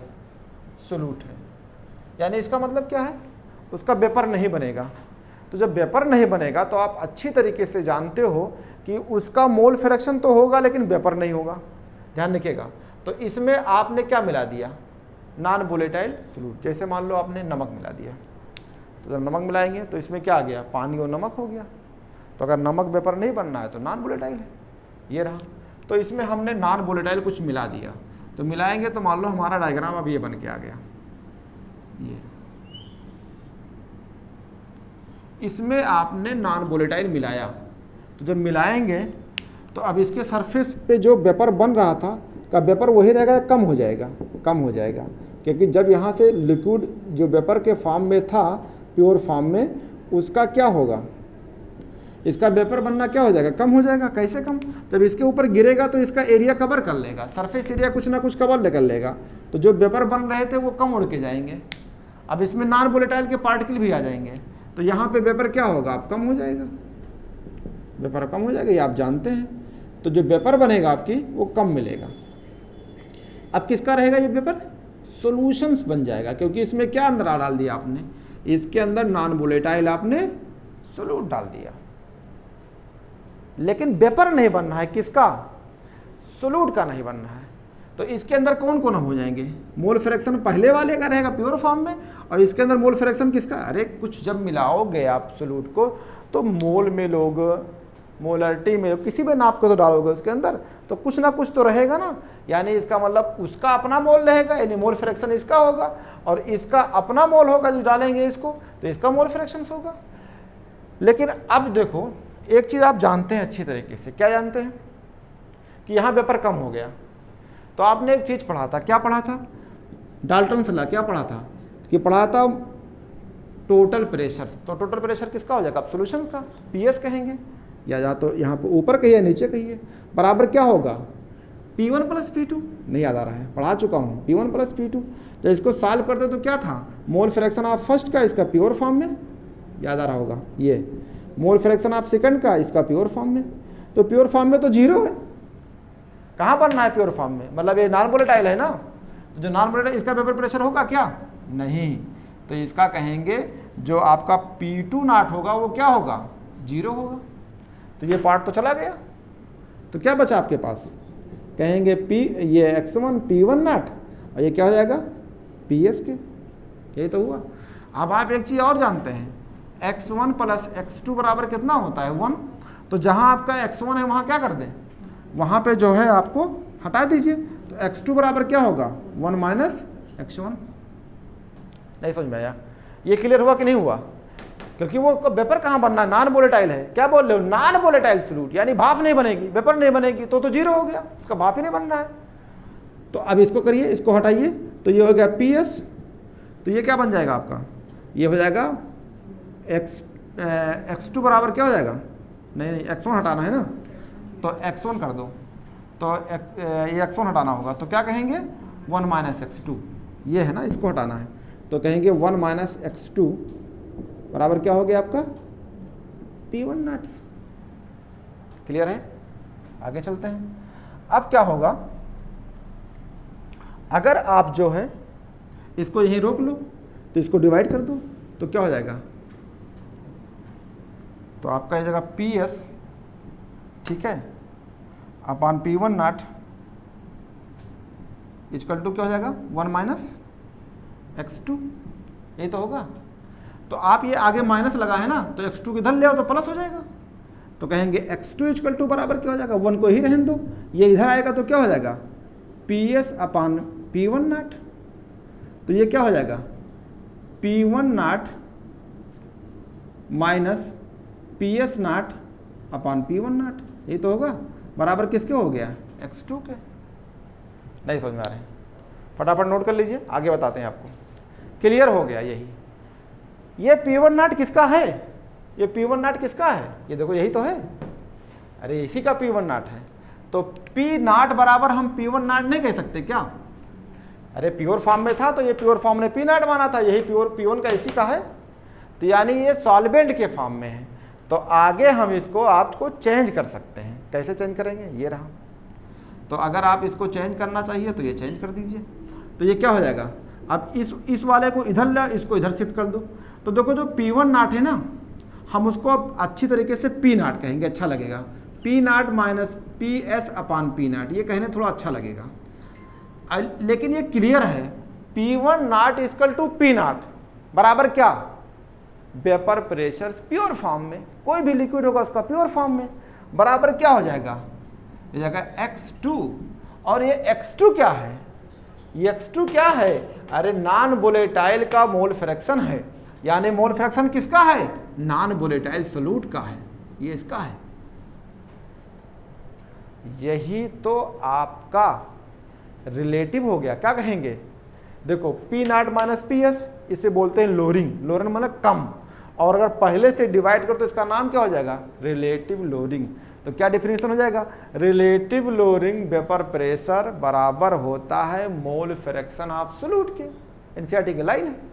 सॉल्यूट है, यानी इसका मतलब क्या है? उसका वेपर नहीं बनेगा। तो जब वेपर नहीं बनेगा तो आप अच्छी तरीके से जानते हो कि उसका मोल फ्रैक्शन तो होगा लेकिन वेपर नहीं होगा। ध्यान रखिएगा। तो इसमें आपने क्या मिला दिया? Non volatile solute. जैसे मान लो आपने नमक मिला दिया, तो जब नमक मिलाएंगे तो इसमें क्या आ गया? पानी और नमक हो गया। तो अगर नमक वेपर नहीं बनना है तो नॉन वोलेटाइल है, ये रहा। तो इसमें हमने नॉन वोलेटाइल कुछ मिला दिया, तो मिलाएंगे तो मान लो हमारा डायग्राम अब ये बन के आ गया, इसमें आपने नॉन वोलेटाइल मिलाया, तो जब मिलाएंगे तो अब इसके सरफेस पे जो वेपर बन रहा था का वेपर वही रहेगा, कम हो जाएगा, कम हो जाएगा, क्योंकि जब यहाँ से लिक्विड जो वेपर के फॉर्म में था प्योर फॉर्म में, उसका क्या होगा, इसका वेपर बनना क्या हो जाएगा, कम हो जाएगा। कैसे कम, जब इसके ऊपर गिरेगा तो इसका एरिया कवर कर लेगा, सरफेस एरिया कुछ ना कुछ कवर कर लेगा, तो जो वेपर बन रहे थे वो कम उड़ के जाएंगे। अब इसमें नॉन वोलेटाइल के पार्टिकल भी आ जाएंगे, तो यहाँ पे वेपर क्या होगा, अब कम हो जाएगा, वेपर कम हो जाएगा, ये आप जानते हैं। तो जो वेपर बनेगा आपकी वो कम मिलेगा। अब किसका रहेगा ये वेपर, सॉल्यूशंस बन जाएगा, क्योंकि इसमें क्या अंदर डाल दिया आपने, इसके अंदर नॉन वोलेटाइल आपने सोल्यूट डाल दिया, लेकिन वेपर नहीं बनना है, किसका, सोल्यूट का नहीं बनना है। तो इसके अंदर कौन कौन हो जाएंगे, मोल फ्रैक्शन पहले वाले का रहेगा प्योर फॉर्म में, और इसके अंदर मोल फ्रैक्शन किसका, अरे कुछ जब मिलाओगे आप सोल्यूट को तो मोल में लोग, मोलरिटी में किसी भी नाप को तो डालोगे उसके अंदर, तो कुछ ना कुछ तो रहेगा ना, यानी इसका मतलब उसका अपना मोल रहेगा, यानी मोल फ्रैक्शन इसका होगा, और इसका अपना मोल होगा जो डालेंगे इसको, तो इसका मोल फ्रैक्शन होगा। लेकिन अब देखो एक चीज़ आप जानते हैं अच्छी तरीके से, क्या जानते हैं कि यहाँ वेपर कम हो गया, तो आपने एक चीज़ पढ़ा था, क्या पढ़ा था, डाल्टन्स लॉ, क्या पढ़ा था कि पढ़ा था टोटल प्रेशर। तो टोटल प्रेशर किसका हो जाएगा, सॉल्यूशन का, पीएस कहेंगे, या तो यहाँ पे ऊपर कहिए नीचे कहिए, बराबर क्या होगा, P1 प्लस P2, नहीं याद आ रहा है, पढ़ा चुका हूँ, P1 प्लस P2। जब इसको सॉल्व करते तो क्या था, मोल फ्रैक्शन ऑफ फर्स्ट का इसका प्योर फॉर्म में, याद आ रहा होगा, ये मोल फ्रैक्शन ऑफ सेकंड का इसका प्योर फॉर्म में, तो प्योर फॉर्म में तो जीरो है, कहाँ बनना है प्योर फॉर्म में, मतलब ये नॉन वोलेटाइल है ना, तो जो नॉन वोलेटाइल इसका वेपर प्रेशर होगा क्या, नहीं, तो इसका कहेंगे जो आपका P2 नॉट होगा वो क्या होगा, जीरो होगा। तो ये पार्ट तो चला गया, तो क्या बचा आपके पास, कहेंगे ये x1 P1 नॉट, और ये क्या हो जाएगा PS के, यही तो हुआ। अब आप एक चीज़ और जानते हैं, x1 प्लस x2 बराबर कितना होता है, 1, तो जहाँ आपका x1 है वहाँ क्या कर दें, वहाँ पे जो है आपको हटा दीजिए, तो x2 बराबर क्या होगा, 1 माइनस x1। नहीं समझ में आया, ये क्लियर हुआ कि नहीं हुआ, क्योंकि वो वेपर कहाँ बनना है, नॉन वोलेटाइल है, क्या बोल रहे हो, नॉन वोलेटाइल सॉल्यूट, यानी भाप नहीं बनेगी, वेपर नहीं बनेगी, तो जीरो हो गया, इसका भाप ही नहीं बनना है। तो अब इसको करिए, इसको हटाइए, तो ये हो गया PS, तो ये क्या बन जाएगा आपका, ये हो जाएगा x2 बराबर क्या हो जाएगा, नहीं x1 हटाना है ना, तो x1 कर दो, तो ये x1 हटाना होगा, तो क्या कहेंगे 1 माइनस x2, ये है ना, इसको हटाना है, तो कहेंगे 1 माइनस x2 बराबर क्या हो गया आपका P1 नॉट। क्लियर है, आगे चलते हैं। अब क्या होगा, अगर आप जो है इसको यहीं रोक लो, तो इसको डिवाइड कर दो, तो क्या हो जाएगा, तो आपका ये जगह PS, ठीक है, upon P1 not equal to क्या हो जाएगा 1 माइनस x2, यही तो होगा। तो आप ये आगे माइनस लगा है ना, तो x2 इधर ले आओ तो प्लस हो जाएगा, तो कहेंगे x2 इक्वल टू बराबर क्या हो जाएगा, 1 को ही रहने दो, ये इधर आएगा तो क्या हो जाएगा PS अपॉन P1 नॉट, तो ये क्या हो जाएगा P1 not minus PS not upon P1 not, यही तो होगा, बराबर किसके हो गया, x2 के। नहीं समझ में आ रहे हैं, फटाफट नोट कर लीजिए, आगे बताते हैं आपको। क्लियर हो गया, यही ये P1 नॉट किसका है, ये P1 नॉट किसका है, ये देखो यही तो है, अरे इसी का P1 नॉट है, तो P नॉट बराबर हम P1 नॉट नहीं कह सकते क्या, अरे प्योर फॉर्म में था तो ये प्योर फॉर्म ने P नॉट माना था, यही प्योर P1 का इसी का है, तो यानी ये सॉल्वेंट के फॉर्म में है, तो आगे हम इसको आपको चेंज कर सकते हैं। कैसे चेंज करेंगे, ये रहा, तो अगर आप इसको चेंज करना चाहिए तो ये चेंज कर दीजिए, तो ये क्या हो जाएगा, अब इस वाले को इधर ला, इसको इधर शिफ्ट कर दो, तो देखो जो P1 नॉट है ना, हम उसको अब अच्छी तरीके से P नॉट कहेंगे, अच्छा लगेगा, P not minus PS upon P not, ये कहने थोड़ा अच्छा लगेगा, लेकिन ये क्लियर है, P1 not equal to P not बराबर क्या, वेपर प्रेशर प्योर फॉर्म में, कोई भी लिक्विड होगा उसका प्योर फॉर्म में, बराबर क्या हो जाएगा, ये जाएगा x2, और ये x2 क्या है, ये x2 क्या है, अरे नॉन वोलेटाइल का मोल फ्रैक्शन है, यानी मोल फ्रैक्शन किसका है, नॉन वोलेटाइल सोल्यूट का है, ये इसका है। यही तो आपका रिलेटिव हो गया। क्या कहेंगे, देखो P not minus P S, इसे बोलते हैं लोरिंग। लोरिंग मतलब कम, और अगर पहले से डिवाइड करो तो इसका नाम क्या हो जाएगा, रिलेटिव लोरिंग। तो क्या डिफिनेशन हो जाएगा, रिलेटिव लोरिंग वेपर प्रेशर बराबर होता है मोल फ्रैक्शन ऑफ सोल्यूट के। एनसीईआरटी की लाइन है।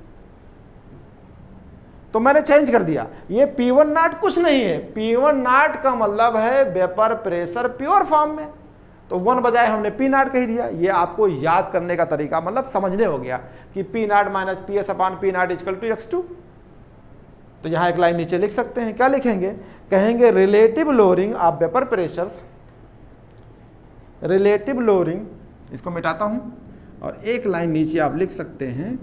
तो मैंने चेंज कर दिया, ये P1 नॉट कुछ नहीं है, P1 नॉट का मतलब है वेपर प्रेशर प्योर फॉर्म में, तो 1 बजाय हमने P नॉट कह दिया। ये आपको याद करने का तरीका, मतलब समझने हो गया कि P not minus P S upon P not equal to x2। तो यहां एक लाइन नीचे लिख सकते हैं, क्या लिखेंगे, कहेंगे relative Tshering of vapour pressures, relative Tshering, इसको मिटाता हूं, और एक लाइन नीचे आप लिख सकते हैं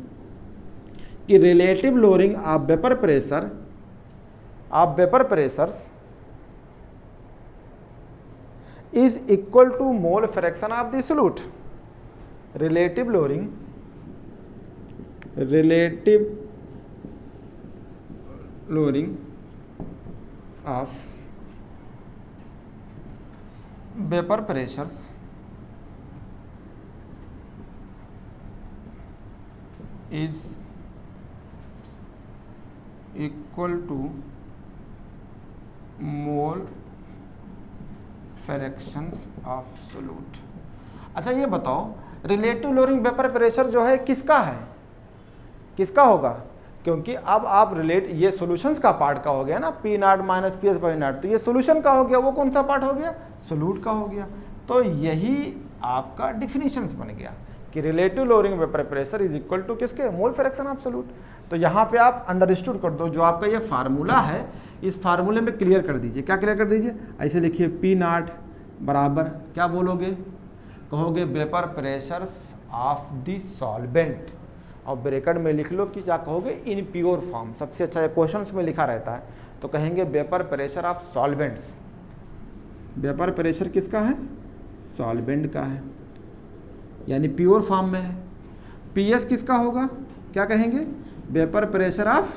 कि relative Tshering of vapour pressure, of vapour pressures is equal to mole fraction of the solute. Relative lowering, relative lowering of vapor pressures is equal to mole fractions of solute. अच्छा ये बताओ, रिलेटिव लोरिंग वेपर प्रेशर जो है किसका है, किसका होगा, क्योंकि अब आप रिलेट, ये सॉल्यूशंस का पार्ट का हो गया ना, P not minus P S by not, तो ये सॉल्यूशन का हो गया, वो कौन सा पार्ट हो गया, सोल्यूट का हो गया। तो यही आपका डिफिनीशंस बन गया कि relative lowering vapour pressure is equal to किसके, मोल फ्रैक्शन ऑफ सोल्यूट। तो यहाँ पे आप अंडरस्टूड कर दो, जो आपका ये फार्मूला है, इस फार्मूले में क्लियर कर दीजिए। क्या क्लियर कर दीजिए, ऐसे लिखिए P नॉट बराबर क्या बोलोगे, कहोगे vapour pressure of the solvent, और ब्रैकेट में लिख लो कि क्या कहोगे, इन प्योर फॉर्म। सबसे अच्छा क्वेश्चंस में लिखा रहता है, तो कहेंगे vapour pressure of solvents. Vapour pressure किसका है, सॉल्वेंट का है, यानी प्योर फॉर्म में है। पीएस किसका होगा, क्या कहेंगे, वेपर प्रेशर ऑफ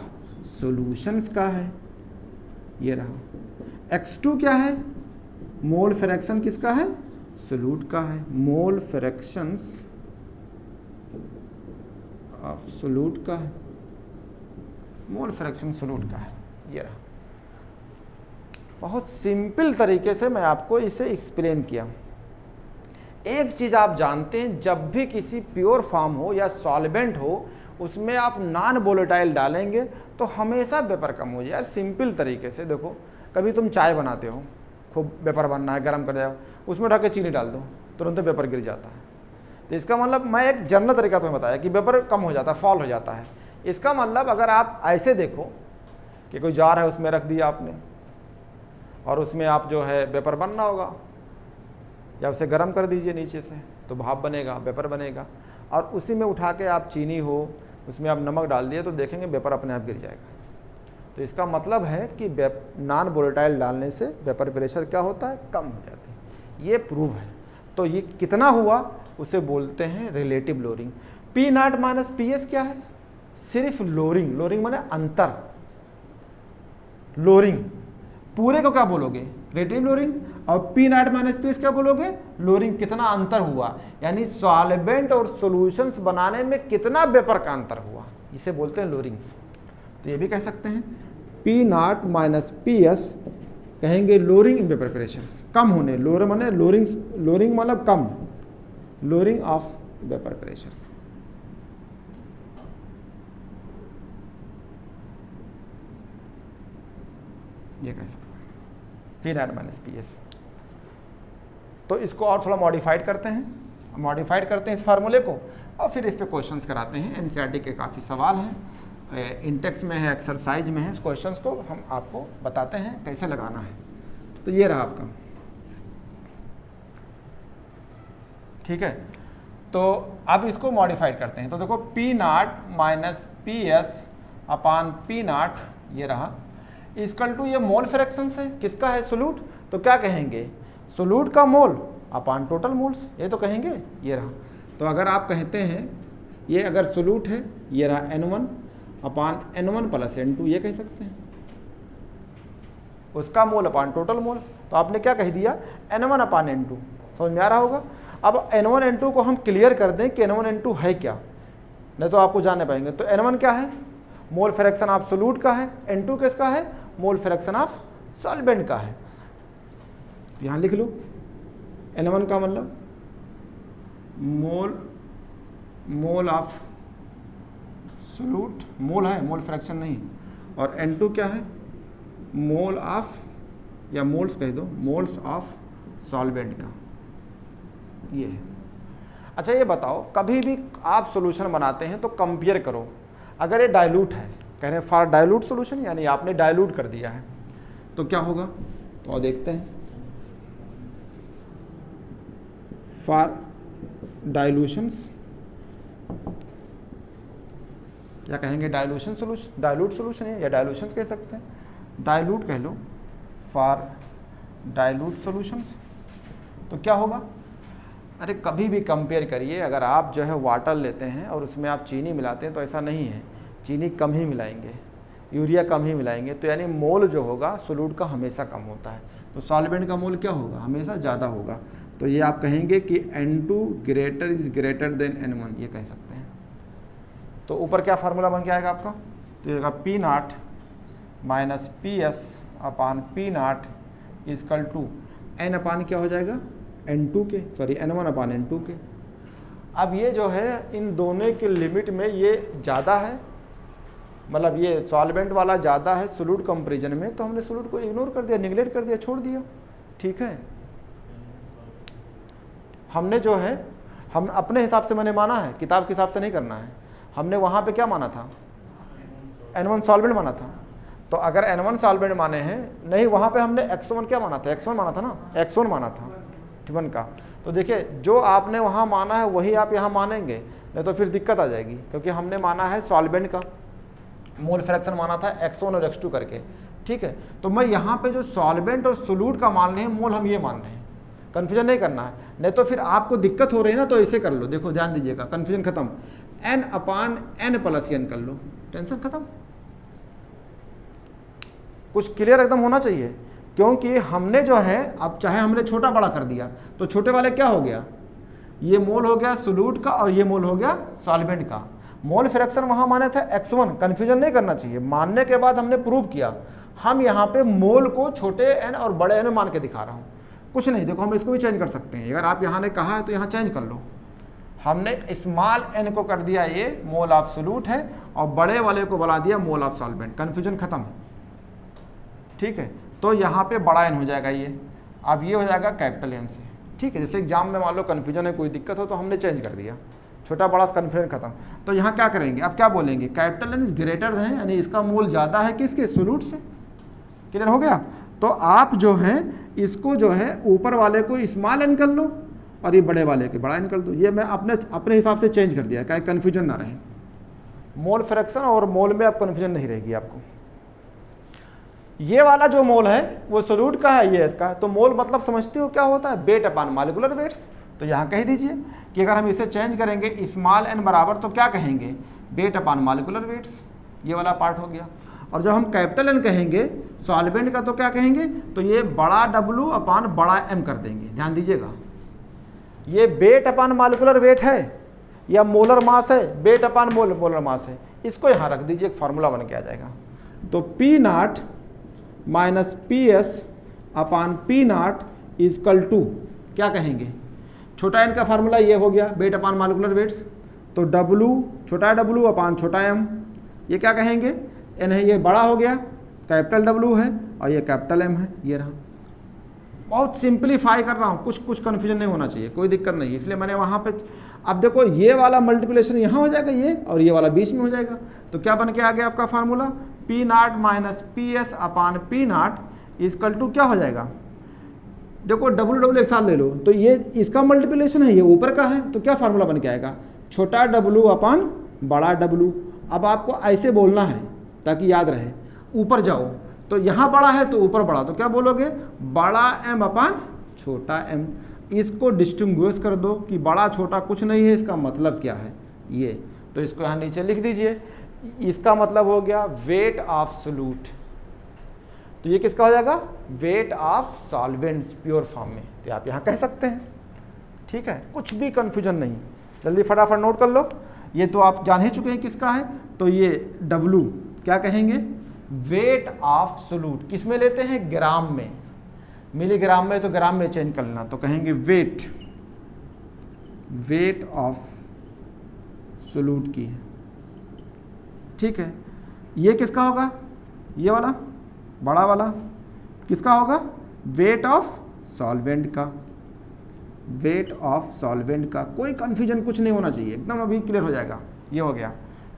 सॉल्यूशंस का है, ये रहा। x2 क्या है, मोल फ्रैक्शन किसका है, सोल्यूट का है, मोल फ्रैक्शंस ऑफ सोल्यूट का है, मोल फ्रैक्शन सोल्यूट का है, ये रहा। बहुत सिंपल तरीके से मैं आपको इसे एक्सप्लेन किया। एक चीज आप जानते हैं, जब भी किसी प्योर फॉर्म हो या सॉल्वेंट हो, उसमें आप नॉन वोलेटाइल डालेंगे तो हमेशा वेपर कम हो जाए। यार सिंपल तरीके से देखो, कभी तुम चाय बनाते हो, खूब वेपर बनना है, गर्म कर जाओ, उसमें ढक के चीनी डाल दो, तुरंत वेपर गिर जाता है। तो इसका मतलब मैं एक जनरल तरीका तुम्हें बताया कि वेपर कम हो जाता है, फॉल हो जाता है। इसका मतलब अगर आप ऐसे देखो कि कोई जार है, उसमें रख दिया आपने, और उसमें आप जो है वेपर बनना होगा, या उसे गर्म कर दीजिए नीचे से, तो भाप बनेगा, वेपर बनेगा। और उसी में उठा के आप चीनी हो, उसमें आप नमक डाल दिए, तो देखेंगे वेपर अपने आप गिर जाएगा। तो इसका मतलब है कि नॉन वोलेटाइल डालने से वेपर प्रेशर क्या होता है, कम हो जाती है। ये प्रूव है। तो ये कितना हुआ, उसे बोलते हैं relative Tshering. P not minus P S क्या है, सिर्फ लोरिंग। लोरिंग माने अंतर, लोरिंग पूरे को क्या बोलोगे, रिलेटिव लोरिंग। और P not minus P S क्या बोलोगे, लोरिंग, कितना अंतर हुआ, यानी सॉल्वेंट और सॉल्यूशंस बनाने में कितना वेपर का अंतर हुआ, इसे बोलते हैं लोरिंग्स। तो ये भी कह सकते हैं P not minus P S, कहेंगे लोरिंग इन वेपर प्रेशर, कम होने, लोर माने लोरिंग, लोरिंग मतलब कम, लोरिंग ऑफ वेपर प्रेशर। ये कह सकते हैं P not minus P S. तो इसको और थोड़ा मॉडिफाइड करते हैं, इस फार्मूले को, और फिर इस पे क्वेश्चंस कराते हैं। एनसीईआरटी के काफ़ी सवाल हैं, इंटेक्स में है, एक्सरसाइज में है, इस क्वेश्चंस को हम आपको बताते हैं कैसे लगाना है। तो ये रहा आपका, ठीक है। तो अब इसको मॉडिफाइड करते हैं। तो देखो P not minus P S upon P not, ये रहा, इक्वल टू, ये मोल फ्रैक्शन है, किसका है, सोल्यूट। तो क्या कहेंगे, सोल्यूट का मोल अपान टोटल मोल्स, ये तो कहेंगे, ये रहा। तो अगर आप कहते हैं ये अगर सोल्यूट है, ये रहा N1 अपान N1 प्लस N2, ये कह सकते हैं। उसका मोल अपान टोटल मोल। तो आपने क्या कह दिया, N1 अपान N2। समझ में आ रहा होगा। अब N1 N2 को हम क्लियर कर दें कि N1 N2 है क्या, नहीं तो आपको जानने पाएंगे। तो N1 क्या है, मोल फ्रैक्शन ऑफ सोल्यूट का है, N2 किसका है, मोल फ्रैक्शन ऑफ सॉल्वेंट का है। यहां लिख लो, N1 का मतलब मोल ऑफ सोल्यूट, मोल है, मोल फ्रैक्शन नहीं। और N2 क्या है, मोल ऑफ, या मोल्स कह दो, मोल्स ऑफ सॉल्वेंट का, ये है। अच्छा ये बताओ, कभी भी आप सॉल्यूशन बनाते हैं तो कंपेयर करो। अगर ये डाइल्यूट है, कह रहे हैं फॉर डाइल्यूट सॉल्यूशन, यानी आपने डाइल्यूट कर दिया है, तो क्या होगा, तो और देखते हैं। फॉर डाइल्यूशंस, या कहेंगे डाइल्यूशन सॉल्यूशन, डाइल्यूट सॉल्यूशन है, या डाइल्यूशंस कह सकते हैं, डाइल्यूट कह लो, फॉर डाइल्यूट सॉल्यूशंस। तो क्या होगा, अरे कभी भी कंपेयर करिए, अगर आप जो है वाटर लेते हैं और उसमें आप चीनी मिलाते हैं तो ऐसा नहीं है, चीनी कम ही मिलाएंगे, यूरिया कम ही मिलाएंगे, तो यानी मोल जो होगा सोल्यूट का हमेशा कम होता है, तो सॉल्वेंट का मोल क्या होगा, हमेशा ज़्यादा होगा। तो ये आप कहेंगे कि N2 greater is greater than N1, ये कह सकते हैं। तो ऊपर क्या फार्मूला बन के आएगा आपका, तो ये P0 minus PS upon P0 equal to N upon क्या हो जाएगा, N2 के, सॉरी N1 अपान N2 के। अब ये जो है इन दोनों के लिमिट में ये ज़्यादा है, मतलब ये सॉल्वेंट वाला ज़्यादा है सोल्यूट कंपेरिजन में, तो हमने सोल्यूट को इग्नोर कर दिया, निगलेक्ट कर दिया, छोड़ दिया। ठीक है, हमने जो है, हम अपने हिसाब से मैंने माना है, किताब के हिसाब से नहीं करना है। हमने वहाँ पे क्या माना था, N1 सॉल्वेंट माना था। तो अगर N1 सॉल्वेंट माने हैं, नहीं वहाँ पे हमने X1 क्या माना था, X1 माना था ना, X1 माना था T1 का। तो देखिए जो आपने वहाँ माना है वही आप यहाँ मानेंगे, नहीं तो फिर दिक्कत आ जाएगी, क्योंकि हमने माना है सॉल्वेंट का, मोल फ्रैक्शन माना था X1 और X2 करके। ठीक है, तो मैं यहाँ पे जो सॉल्वेंट और सोल्यूट का मान रहे हैं मोल, हम ये मान रहे हैं, कन्फ्यूजन नहीं करना है, नहीं तो फिर आपको दिक्कत हो रही है ना, तो ऐसे कर लो, देखो ध्यान दीजिएगा, कन्फ्यूजन खत्म, N अपान N प्लस N कर लो, टेंशन खत्म। कुछ क्लियर एकदम होना चाहिए, क्योंकि हमने जो है, अब चाहे हमने छोटा बड़ा कर दिया, तो छोटे वाले क्या हो गया, ये मोल हो गया सोल्यूट का और ये मोल हो गया सॉल्वेंट का। मोल फ्रैक्शन वहां माने थे X1, कंफ्यूजन नहीं करना चाहिए। मानने के बाद हमने प्रूव किया, हम यहाँ पे मोल को छोटे n और बड़े n मान के दिखा रहा हूँ, कुछ नहीं। देखो हम इसको भी चेंज कर सकते हैं, अगर आप यहाँ ने कहा है तो यहाँ चेंज कर लो। हमने स्मॉल n को कर दिया ये मोल ऑफ सोल्यूट है, और बड़े वाले को बना दिया मोल ऑफ सॉल्वेंट, कंफ्यूजन खत्म। ठीक है, तो यहाँ पे बड़ा n हो जाएगा ये, अब ये हो जाएगा कैपिटल N से। ठीक है, जैसे एग्जाम में मान लो कन्फ्यूजन है, कोई दिक्कत हो तो हमने चेंज कर दिया, छोटा बड़ा कन्फ्यूजन खत्म। तो यहाँ क्या करेंगे, अब क्या बोलेंगे, कैपिटल N इज ग्रेटर है, यानी इसका मोल ज़्यादा है किसके, सोल्यूट से। क्लियर हो गया। तो आप जो है इसको जो है ऊपर वाले को स्मॉल n कर लो और ये बड़े वाले के बड़ा n कर दो। ये मैं अपने हिसाब से चेंज कर दिया, क्या कन्फ्यूजन ना रहे। मोल फ्रैक्शन और मोल में अब कन्फ्यूजन नहीं रहेगी आपको। ये वाला जो मोल है वो सोल्यूट का है, ये इसका। तो मोल मतलब समझते हो क्या होता है, वेट अपान मॉलिक्यूलर वेट्स। तो यहाँ कह दीजिए कि अगर हम इसे चेंज करेंगे स्मॉल n बराबर, तो क्या कहेंगे, वेट अपान मॉलिक्यूलर वेट्स, ये वाला पार्ट हो गया। और जब हम कैपिटल N कहेंगे सॉल्वेंट का, तो क्या कहेंगे, तो ये बड़ा W अपान बड़ा M कर देंगे। ध्यान दीजिएगा, ये वेट अपान मॉलिक्यूलर वेट है या मोलर मास है, वेट अपान मोलर मास है, इसको यहाँ रख दीजिए, एक फार्मूला बन के आ जाएगा। तो P0 minus PS upon P0 equal to क्या कहेंगे, छोटा n का फार्मूला ये हो गया, वेट अपान मॉलिक्यूलर वेट्स। तो W छोटा W अपान छोटा m, ये क्या कहेंगे, n है, ये बड़ा हो गया, कैपिटल W है और ये कैपिटल M है, ये रहा। बहुत सिंप्लीफाई कर रहा हूँ, कुछ कन्फ्यूजन नहीं होना चाहिए, कोई दिक्कत नहीं, इसलिए मैंने वहाँ पे। अब देखो ये वाला मल्टीप्लिकेशन यहाँ हो जाएगा, ये और ये वाला बीच में हो जाएगा। तो क्या बन के आ गया आपका formula, P0 minus PS upon P0 equal to क्या हो जाएगा, देखो W एक साथ ले लो, तो ये इसका मल्टीप्लिकेशन है, ये ऊपर का है, तो क्या फार्मूला बन के आएगा, छोटा W अपान बड़ा W। अब आपको ऐसे बोलना है ताकि याद रहे, ऊपर जाओ तो यहाँ बड़ा है तो ऊपर बड़ा, तो क्या बोलोगे, बड़ा M अपान छोटा m। इसको डिस्टिंग्विश कर दो कि बड़ा छोटा कुछ नहीं है, इसका मतलब क्या है ये, तो इसको यहाँ नीचे लिख दीजिए। इसका मतलब हो गया वेट ऑफ सोल्यूट। तो ये किसका हो जाएगा, weight of solvents pure form में, तो आप यहाँ कह सकते हैं। ठीक है, कुछ भी कंफ्यूजन नहीं, जल्दी फटाफट नोट कर लो। ये तो आप जान ही चुके हैं किसका है, तो ये W क्या कहेंगे, वेट ऑफ सोल्यूट। किस में लेते हैं, ग्राम में, मिलीग्राम में तो ग्राम में चेंज कर लेना, तो कहेंगे वेट ऑफ सोल्यूट की है। ठीक है, ये किसका होगा, ये वाला बड़ा वाला किसका होगा, वेट ऑफ सॉल्वेंट का, वेट ऑफ सॉल्वेंट का। कोई कंफ्यूजन कुछ नहीं होना चाहिए, एकदम अभी क्लियर हो जाएगा। ये हो गया।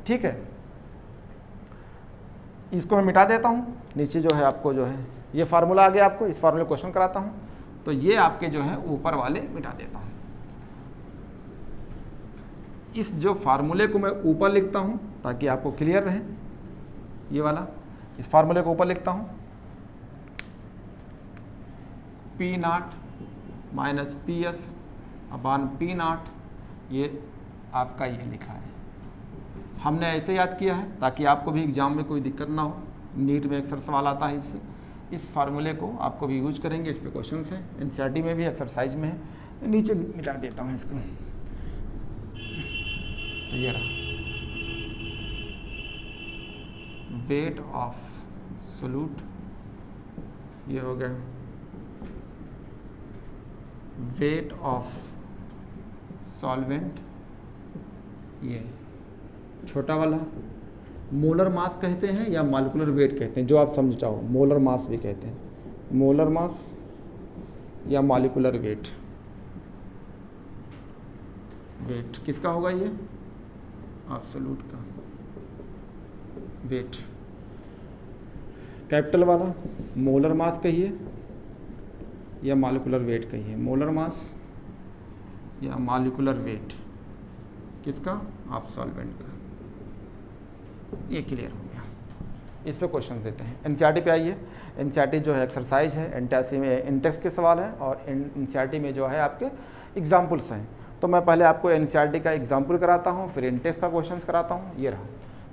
ठीक है, इसको मैं मिटा देता हूँ। नीचे जो है आपको जो है ये फार्मूला आ गया, आपको इस फार्मूले क्वेश्चन कराता हूँ, तो ये आपके जो है ऊपर वाले मिटा देता हूँ। इस जो फार्मूले को मैं ऊपर लिखता हूँ ताकि आपको क्लियर रहे, ये वाला, इस फार्मूले को ऊपर लिखता हूँ, P0 minus PS upon P0, ये आपका ये लिखा है। हमने ऐसे याद किया है ताकि आपको भी एग्जाम में कोई दिक्कत ना हो, नीट में अक्सर सवाल आता है इससे। इस फार्मूले को आपको भी यूज करेंगे, इस पे क्वेश्चन है, एनसीईआरटी में भी एक्सरसाइज में है। नीचे मिटा देता हूँ इसको, तो ये रहा, वेट ऑफ सोल्यूट, ये हो गया वेट ऑफ सॉल्वेंट, ये छोटा वाला मोलर मास कहते हैं या मॉलिक्यूलर वेट कहते हैं, जो आप समझ चाहो, मोलर मास भी कहते हैं, मोलर मास या मॉलिक्यूलर वेट। वेट किसका होगा, ये एब्सोल्यूट का वेट। कैपिटल वाला मोलर मास कहिए या मॉलिक्यूलर वेट कहिए, मोलर मास या मॉलिक्यूलर वेट किसका, ऑफ सॉल्वेंट का। ये क्लियर हो गया। इस पे क्वेश्चन देते हैं। एनसीईआरटी पे आइए। एनसीईआरटी जो है एक्सरसाइज है, एनटीएससी में इंटेक्स के सवाल हैं और एनसीईआरटी में जो है आपके एग्जाम्पल्स हैं। तो मैं पहले आपको एनसीईआरटी का एग्जाम्पल कराता हूँ, फिर इंटेक्स का क्वेश्चन कराता हूँ। ये रहा,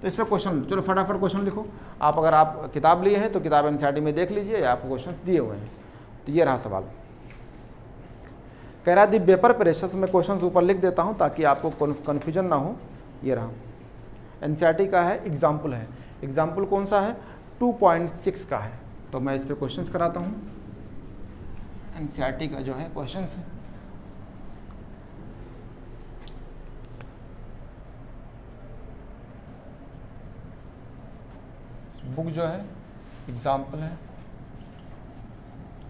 तो इस पर क्वेश्चन, चलो फटाफट क्वेश्चन लिखो। आप अगर आप किताब लिए हैं तो किताब एनसीईआरटी में देख लीजिए, या आपको क्वेश्चन दिए हुए हैं। तो ये रहा सवाल, कह रहा दी वेपर प्रेशर्स में क्वेश्चन ऊपर लिख देता हूँ ताकि आपको कन्फ्यूजन ना हो। ये रहा, एनसीईआरटी का है, एग्जाम्पल है। एग्जाम्पल कौन सा है, 2.6 का है। तो मैं इस पर क्वेश्चन कराता हूँ। एनसीईआरटी का जो है क्वेश्चन है, बुक जो है एग्जाम्पल है,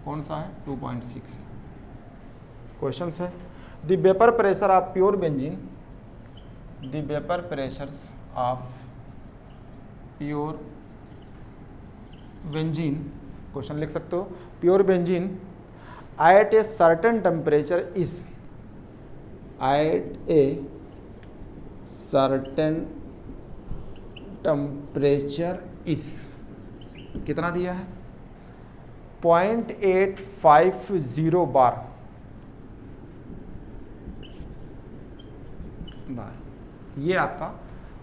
कौन सा है, 2.6। क्वेश्चन है, the vapour pressure of pure benzene, the vapour pressures of pure benzene, question लिख सकते हो, pure benzene at a certain temperature is, at a certain temperature is, कितना दिया है, 0.850 बार। ये आपका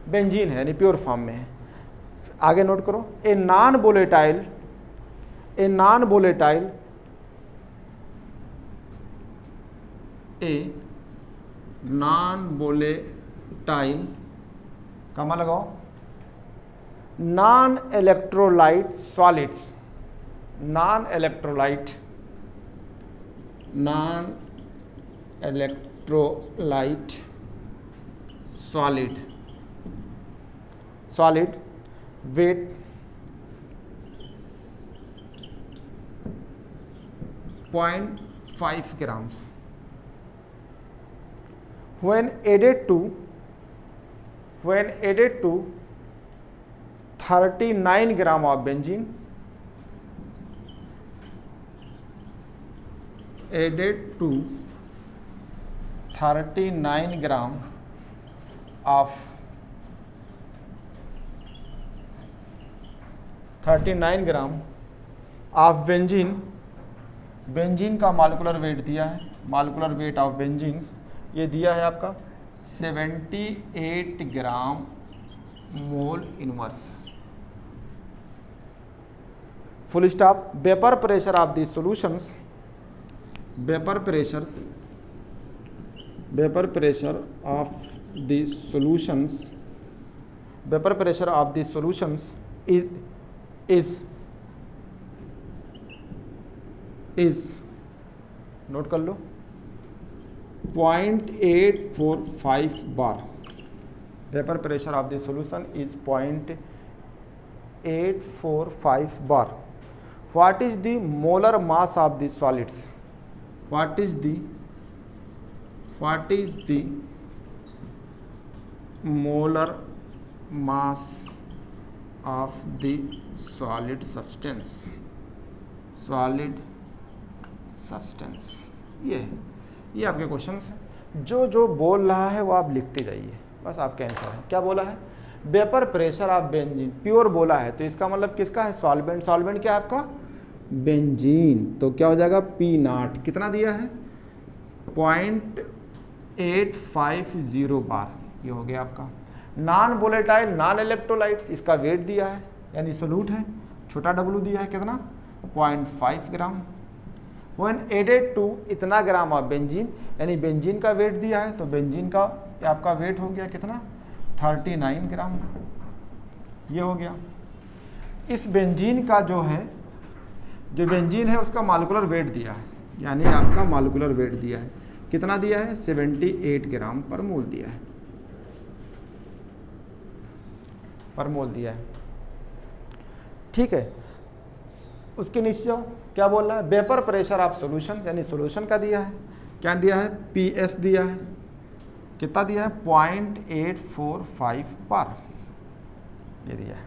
बेंजीन है, यानी प्योर फॉर्म में है। आगे नोट करो, ए नॉन वोलेटाइल कमा लगाओ, non electrolyte solids, non electrolyte solid weight 0.5 grams when added to 39 gram of benzene, added to 39 gram of 39 gram of benzene, benzene का मॉलिक्यूलर वेट दिया है, मॉलिक्यूलर वेट ऑफ बेंजीन्स ये दिया है आपका 78 gram mole inverse, full stop. Vapor pressure of the solutions, vapor pressure of the solutions, vapor pressure of the solutions is note कर लो 0.845 बार. Vapor pressure of the solution is 0.845 bar. What is the molar mass of the solids? What is the molar mass of the solid substance? ये आपके क्वेश्चन है. जो बोल रहा है वो आप लिखते जाइए, बस आपका आंसर है. क्या बोला है? Vapour pressure of benzene, pure बोला है तो इसका मतलब किसका है? सॉल्वेंट. सॉल्वेंट क्या है आपका? बेंजीन. तो क्या हो जाएगा? P0 कितना दिया है? 0.850 बार. ये हो गया आपका. नॉन वोलेटाइल नॉन इलेक्ट्रोलाइट्स, इसका वेट दिया है यानी सोल्यूट है, छोटा W दिया है कितना? 0.5 ग्राम. When added to इतना ग्राम ऑफ बेंजीन, यानी बेंजीन का वेट दिया है तो बेंजीन का आपका वेट हो गया कितना? 39 ग्राम. ये हो गया. इस बेंजीन का जो बेंजीन है उसका मॉलिक्यूलर वेट दिया है, यानी आपका मॉलिक्यूलर वेट दिया है कितना दिया है? 78 ग्राम पर मोल दिया है, पर मोल दिया है. ठीक है. उसके नीचे क्या बोल रहा है? वेपर प्रेशर ऑफ सॉल्यूशन, यानी सॉल्यूशन का दिया है. क्या दिया है? PS दिया है. कितना दिया है? 0.845 बार ये दिया है.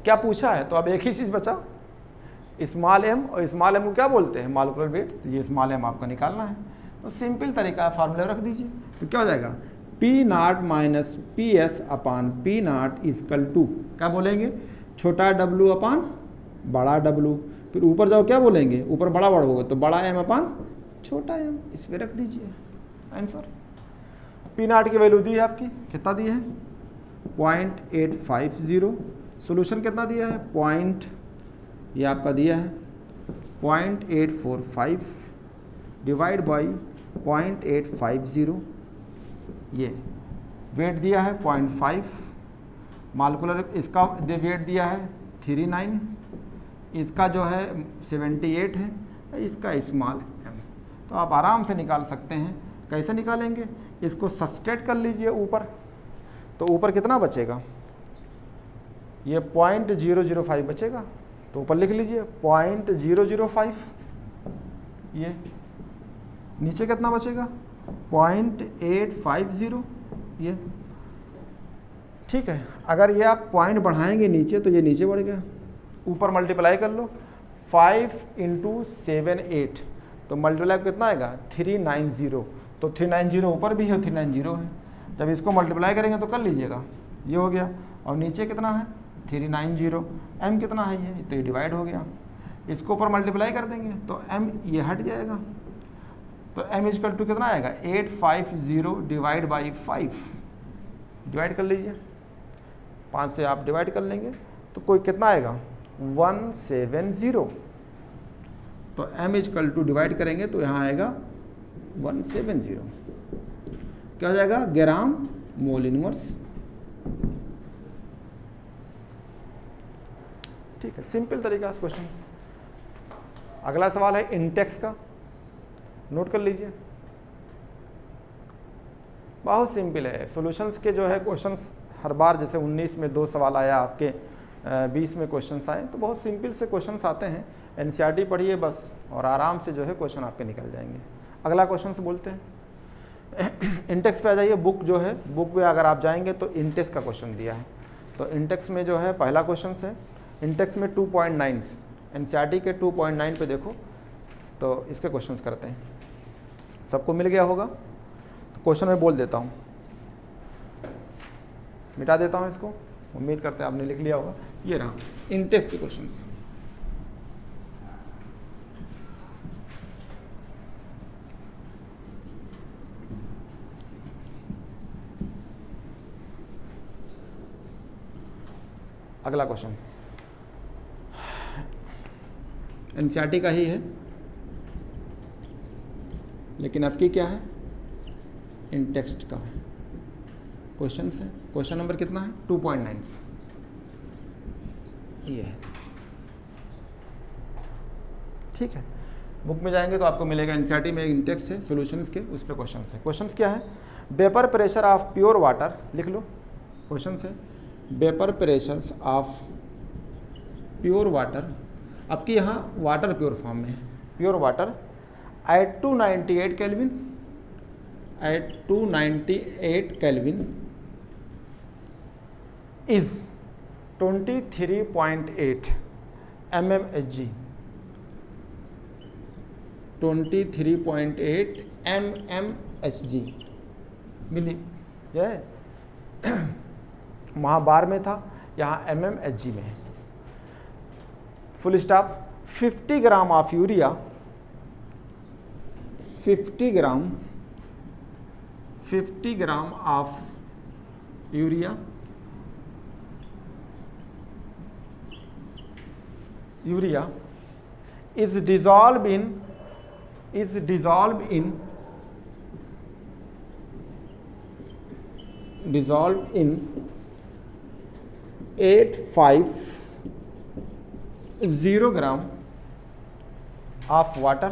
क्या पूछा है? तो अब एक ही चीज बचा, स्मॉल m, और स्मॉल m को क्या बोलते हैं? Molecular weight. तो ये स्मॉल m आपको निकालना है. तो सिंपल तरीका है, फार्मूला रख दीजिए. तो क्या हो जाएगा? P0 minus PS upon P0 equal to क्या बोलेंगे? छोटा W अपान बड़ा W. फिर ऊपर जाओ क्या बोलेंगे? ऊपर बड़ा वर्ड होगा तो बड़ा M अपान छोटा m. इस पे रख दीजिए आंसर. P0 की वैल्यू दी है आपकी, कितना दी है? 0.850. सॉल्यूशन कितना दिया है? ये आपका दिया है 0.845 डिवाइड बाई 0.850. ये वेट दिया है 0.5. मॉलिक्यूलर इसका वेट दिया है 39, इसका जो है 78 है, इसका स्मॉल m. तो आप आराम से निकाल सकते हैं. कैसे निकालेंगे? इसको सब्सट्रैक्ट कर लीजिए ऊपर, तो ऊपर कितना बचेगा? ये 0.005 बचेगा, तो ऊपर लिख लीजिए 0.005. ये नीचे कितना बचेगा? 0.850. ये ठीक है. अगर ये आप पॉइंट बढ़ाएंगे नीचे तो ये नीचे बढ़ गया. ऊपर मल्टीप्लाई कर लो 5 × 7 8, तो मल्टीप्लाई कितना आएगा? 390. तो 390 ऊपर भी है, 390 है. जब इसको मल्टीप्लाई करेंगे तो कर लीजिएगा, ये हो गया. और नीचे कितना है? 390. m कितना है? ये तो ये डिवाइड हो गया. इसको ऊपर मल्टीप्लाई कर देंगे तो m ये हट जाएगा. तो m इजकल टू कितना आएगा? 850 डिवाइड बाई 5. डिवाइड कर लीजिए, 5 से आप डिवाइड कर लेंगे तो कोई कितना आएगा? 170. तो m इजकल टू डिवाइड करेंगे तो यहाँ आएगा 170. क्या हो जाएगा? ग्राम मोल इनवर्स. ठीक है. सिंपल तरीका से क्वेश्चन. अगला सवाल है इंटेक्स का, नोट कर लीजिए. बहुत सिंपल है. सॉल्यूशंस के जो है क्वेश्चंस हर बार, जैसे 19 में 2 सवाल आया, आपके 20 में क्वेश्चंस आए, तो बहुत सिंपल से क्वेश्चंस आते हैं. एनसीईआरटी पढ़िए बस, और आराम से जो है क्वेश्चन आपके निकल जाएंगे. अगला क्वेश्चन से बोलते हैं. इंटेक्स पे आ जाइए. बुक जो है, बुक में अगर आप जाएंगे तो इंटेक्स का क्वेश्चन दिया है. तो इंटेक्स में जो है पहला क्वेश्चन है, इंटेक्स में 2.9, एनसीईआरटी के 2.9 पे देखो. तो इसके क्वेश्चंस करते हैं. सबको मिल गया होगा. तो क्वेश्चन मैं बोल देता हूँ, मिटा देता हूँ इसको. उम्मीद करते हैं आपने लिख लिया होगा. ये रहा इंटेक्स के क्वेश्चंस. अगला क्वेश्चन एनसीईआरटी का ही है, लेकिन आपकी क्या है, इन टेक्स्ट का है क्वेश्चन है। क्वेश्चन नंबर कितना है, 2.9 से ये है। ठीक है, बुक में जाएंगे तो आपको मिलेगा एनसीईआरटी में इन टेक्स्ट है, सॉल्यूशंस के, उस पर क्वेश्चन है। क्वेश्चन क्या है, vapour pressure of pure water, लिख लो क्वेश्चन से, vapour pressures of pure water, आपकी यहाँ वाटर प्योर फॉर्म में है, pure water at 298 kelvin, at 298 kelvin is 23.8 mmHg, 23.8 mmHg मिली, ये वहाँ बार में था, यहाँ mmHg में है। Full stop. 50 gram of urea, 50 gram of urea, urea is dissolved in 850 gram of water,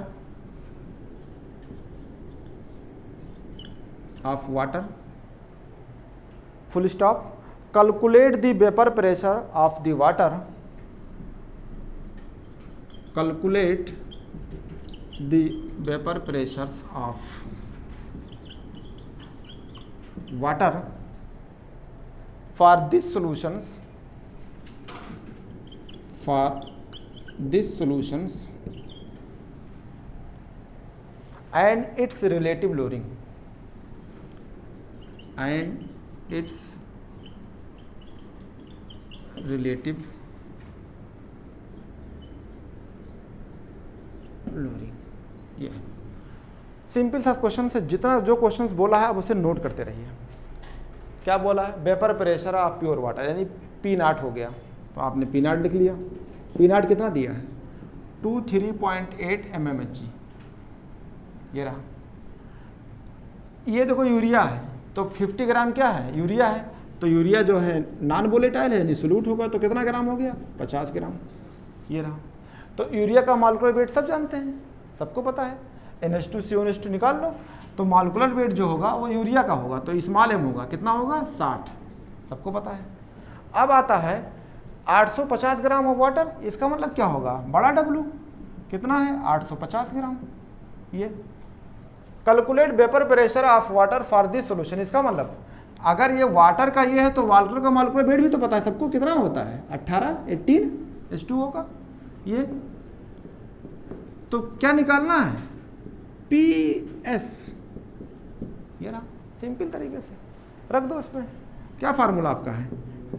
full stop. Calculate the vapor pressure of the water, calculate the vapor pressures of water for these solutions, and its relative loading, ये सिंपल सा क्वेश्चन से, जितना जो क्वेश्चंस बोला है आप उसे नोट करते रहिए। क्या बोला है, vapour pressure of pure water, यानी पी नॉट हो गया, तो आपने पी नॉट लिख लिया। पी नॉट कितना दिया है, 23.8 mmHg, ये रहा। ये देखो यूरिया है, तो 50 ग्राम क्या है, यूरिया है, तो यूरिया जो है नॉन वोलेटाइल है, यानी सोल्यूट होगा, तो कितना ग्राम हो गया, 50 ग्राम, ये रहा। तो यूरिया का मॉलिक्यूलर वेट सब जानते हैं, सबको पता है, NH2CO निकाल लो, तो मॉलिक्यूलर वेट जो होगा वो यूरिया का होगा, तो स्मॉल m होगा, कितना होगा, 60, सबको पता है। अब आता है 850 ग्राम ऑफ वाटर, इसका मतलब क्या होगा, बड़ा W कितना है, 850 ग्राम। ये calculate vapour pressure of water for this solution, इसका मतलब अगर ये वाटर का ये है तो वाटर का मॉलिक्यूलर वेट भी तो पता है सबको, कितना होता है, 18 H2 होगा। ये तो क्या निकालना है, PS, ये ना सिंपल तरीके से रख दो उसमें। क्या फार्मूला आपका है,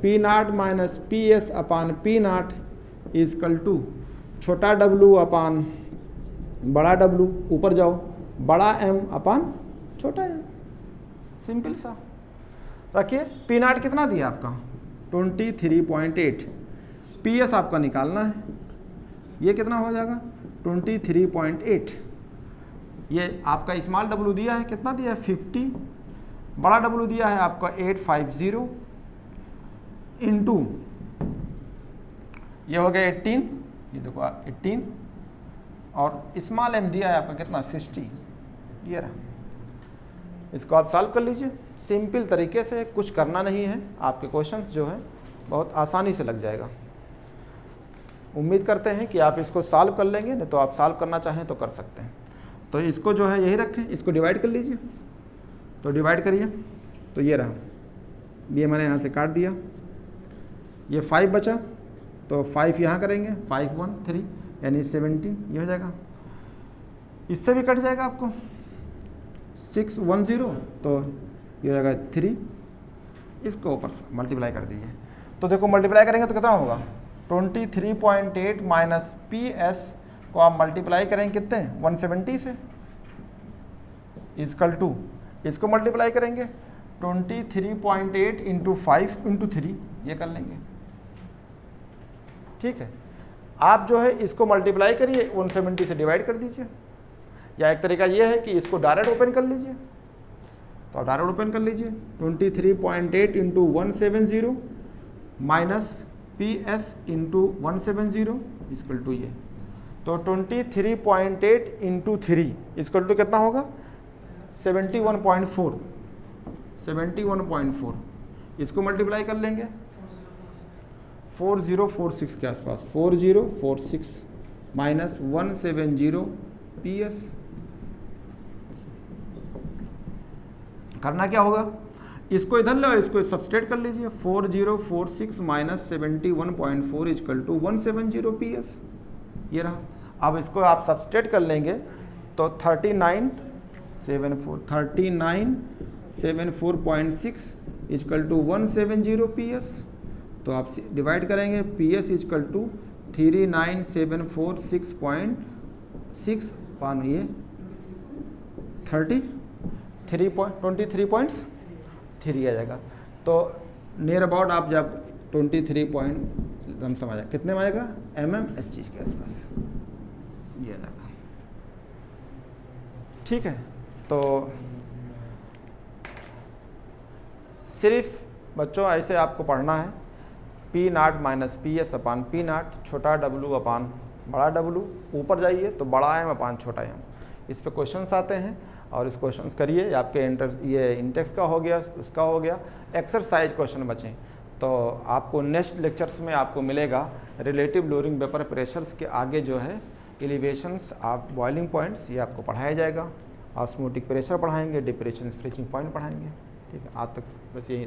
P not minus PS upon P not equal to छोटा W अपान बड़ा W, ऊपर जाओ, बड़ा M अपान छोटा M, सिंपल सा रखिए। P नॉट कितना दिया आपका, 23.8, PS आपका निकालना है, ये कितना हो जाएगा, 23.8, ये आपका स्मॉल W दिया है, कितना दिया है, 50, बड़ा W दिया है आपका 850 इंटू, ये हो गया 18, ये देखो 18, और स्मॉल m दिया है आपका कितना, 60, ये रहा। इसको आप सॉल्व कर लीजिए सिंपल तरीके से, कुछ करना नहीं है, आपके क्वेश्चंस जो है बहुत आसानी से लग जाएगा। उम्मीद करते हैं कि आप इसको सॉल्व कर लेंगे, नहीं तो आप सॉल्व करना चाहें तो कर सकते हैं। तो इसको जो है यही रखें, इसको डिवाइड कर लीजिए, तो डिवाइड करिए, तो ये रहा, ये मैंने यहाँ से काट दिया, ये 5 बचा, तो 5 यहाँ करेंगे, 5 1 3 यानी 17, ये हो जाएगा। इससे भी कट जाएगा आपको 6 1 0, तो ये हो जाएगा 3, इसको ऊपर मल्टीप्लाई कर दीजिए, तो देखो मल्टीप्लाई करेंगे तो कितना होगा, 23.8 माइनस PS को आप मल्टीप्लाई करेंगे कितने, 170 से, इजकल टू इसको मल्टीप्लाई करेंगे 23.8 इंटू 5 इंटू 3, ये कर लेंगे, ठीक है, आप जो है इसको मल्टीप्लाई करिए, 170 से डिवाइड कर दीजिए, या एक तरीका ये है कि इसको डायरेक्ट ओपन कर लीजिए, तो आप डायरेक्ट ओपन कर लीजिए 23.8 into 170 minus P S into 170 equal to ये, तो 23.8 इंटू 3 इक्वल टू कितना होगा 71.4, 71.4, इसको मल्टीप्लाई कर लेंगे 4046 के आसपास, 4046 माइनस 170 पी एस, करना क्या होगा, इसको इधर लो, इसको सब्सट्रेट कर लीजिए, 4046 minus 71.4 equal to 170 P S, ये रहा। अब इसको आप सब्सट्रेट कर लेंगे तो 3974.6 इक्वल टू 170 पी एस, तो आप डिवाइड करेंगे पी एस इक्वल टू 39746.6 पान ये 23.3 आ जाएगा। तो नियर अबाउट आप जब 23 पॉइंट समझ आए कितने में आएगा mmHg के आसपास ये आ जाएगा। ठीक है, तो सिर्फ बच्चों ऐसे आपको पढ़ना है, P naught minus P S upon P naught, छोटा डब्लू अपान बड़ा डब्लू, ऊपर जाइए तो बड़ा एम अपान छोटा एम। इस पे क्वेश्चंस आते हैं और इस क्वेश्चंस करिए, आपके ये इंटेक्स का हो गया, उसका हो गया, एक्सरसाइज क्वेश्चन बचे। तो आपको नेक्स्ट लेक्चर्स में आपको मिलेगा रिलेटिव लोअरिंग वेपर प्रेशर्स के आगे जो है एलिवेशंस, आप बॉइलिंग पॉइंट्स, ये आपको पढ़ाया जाएगा, ऑस्मोटिक प्रेशर पढ़ाएंगे, डिप्रेशन फ्रीजिंग पॉइंट पढ़ाएंगे। ठीक है, आज तक बस यही।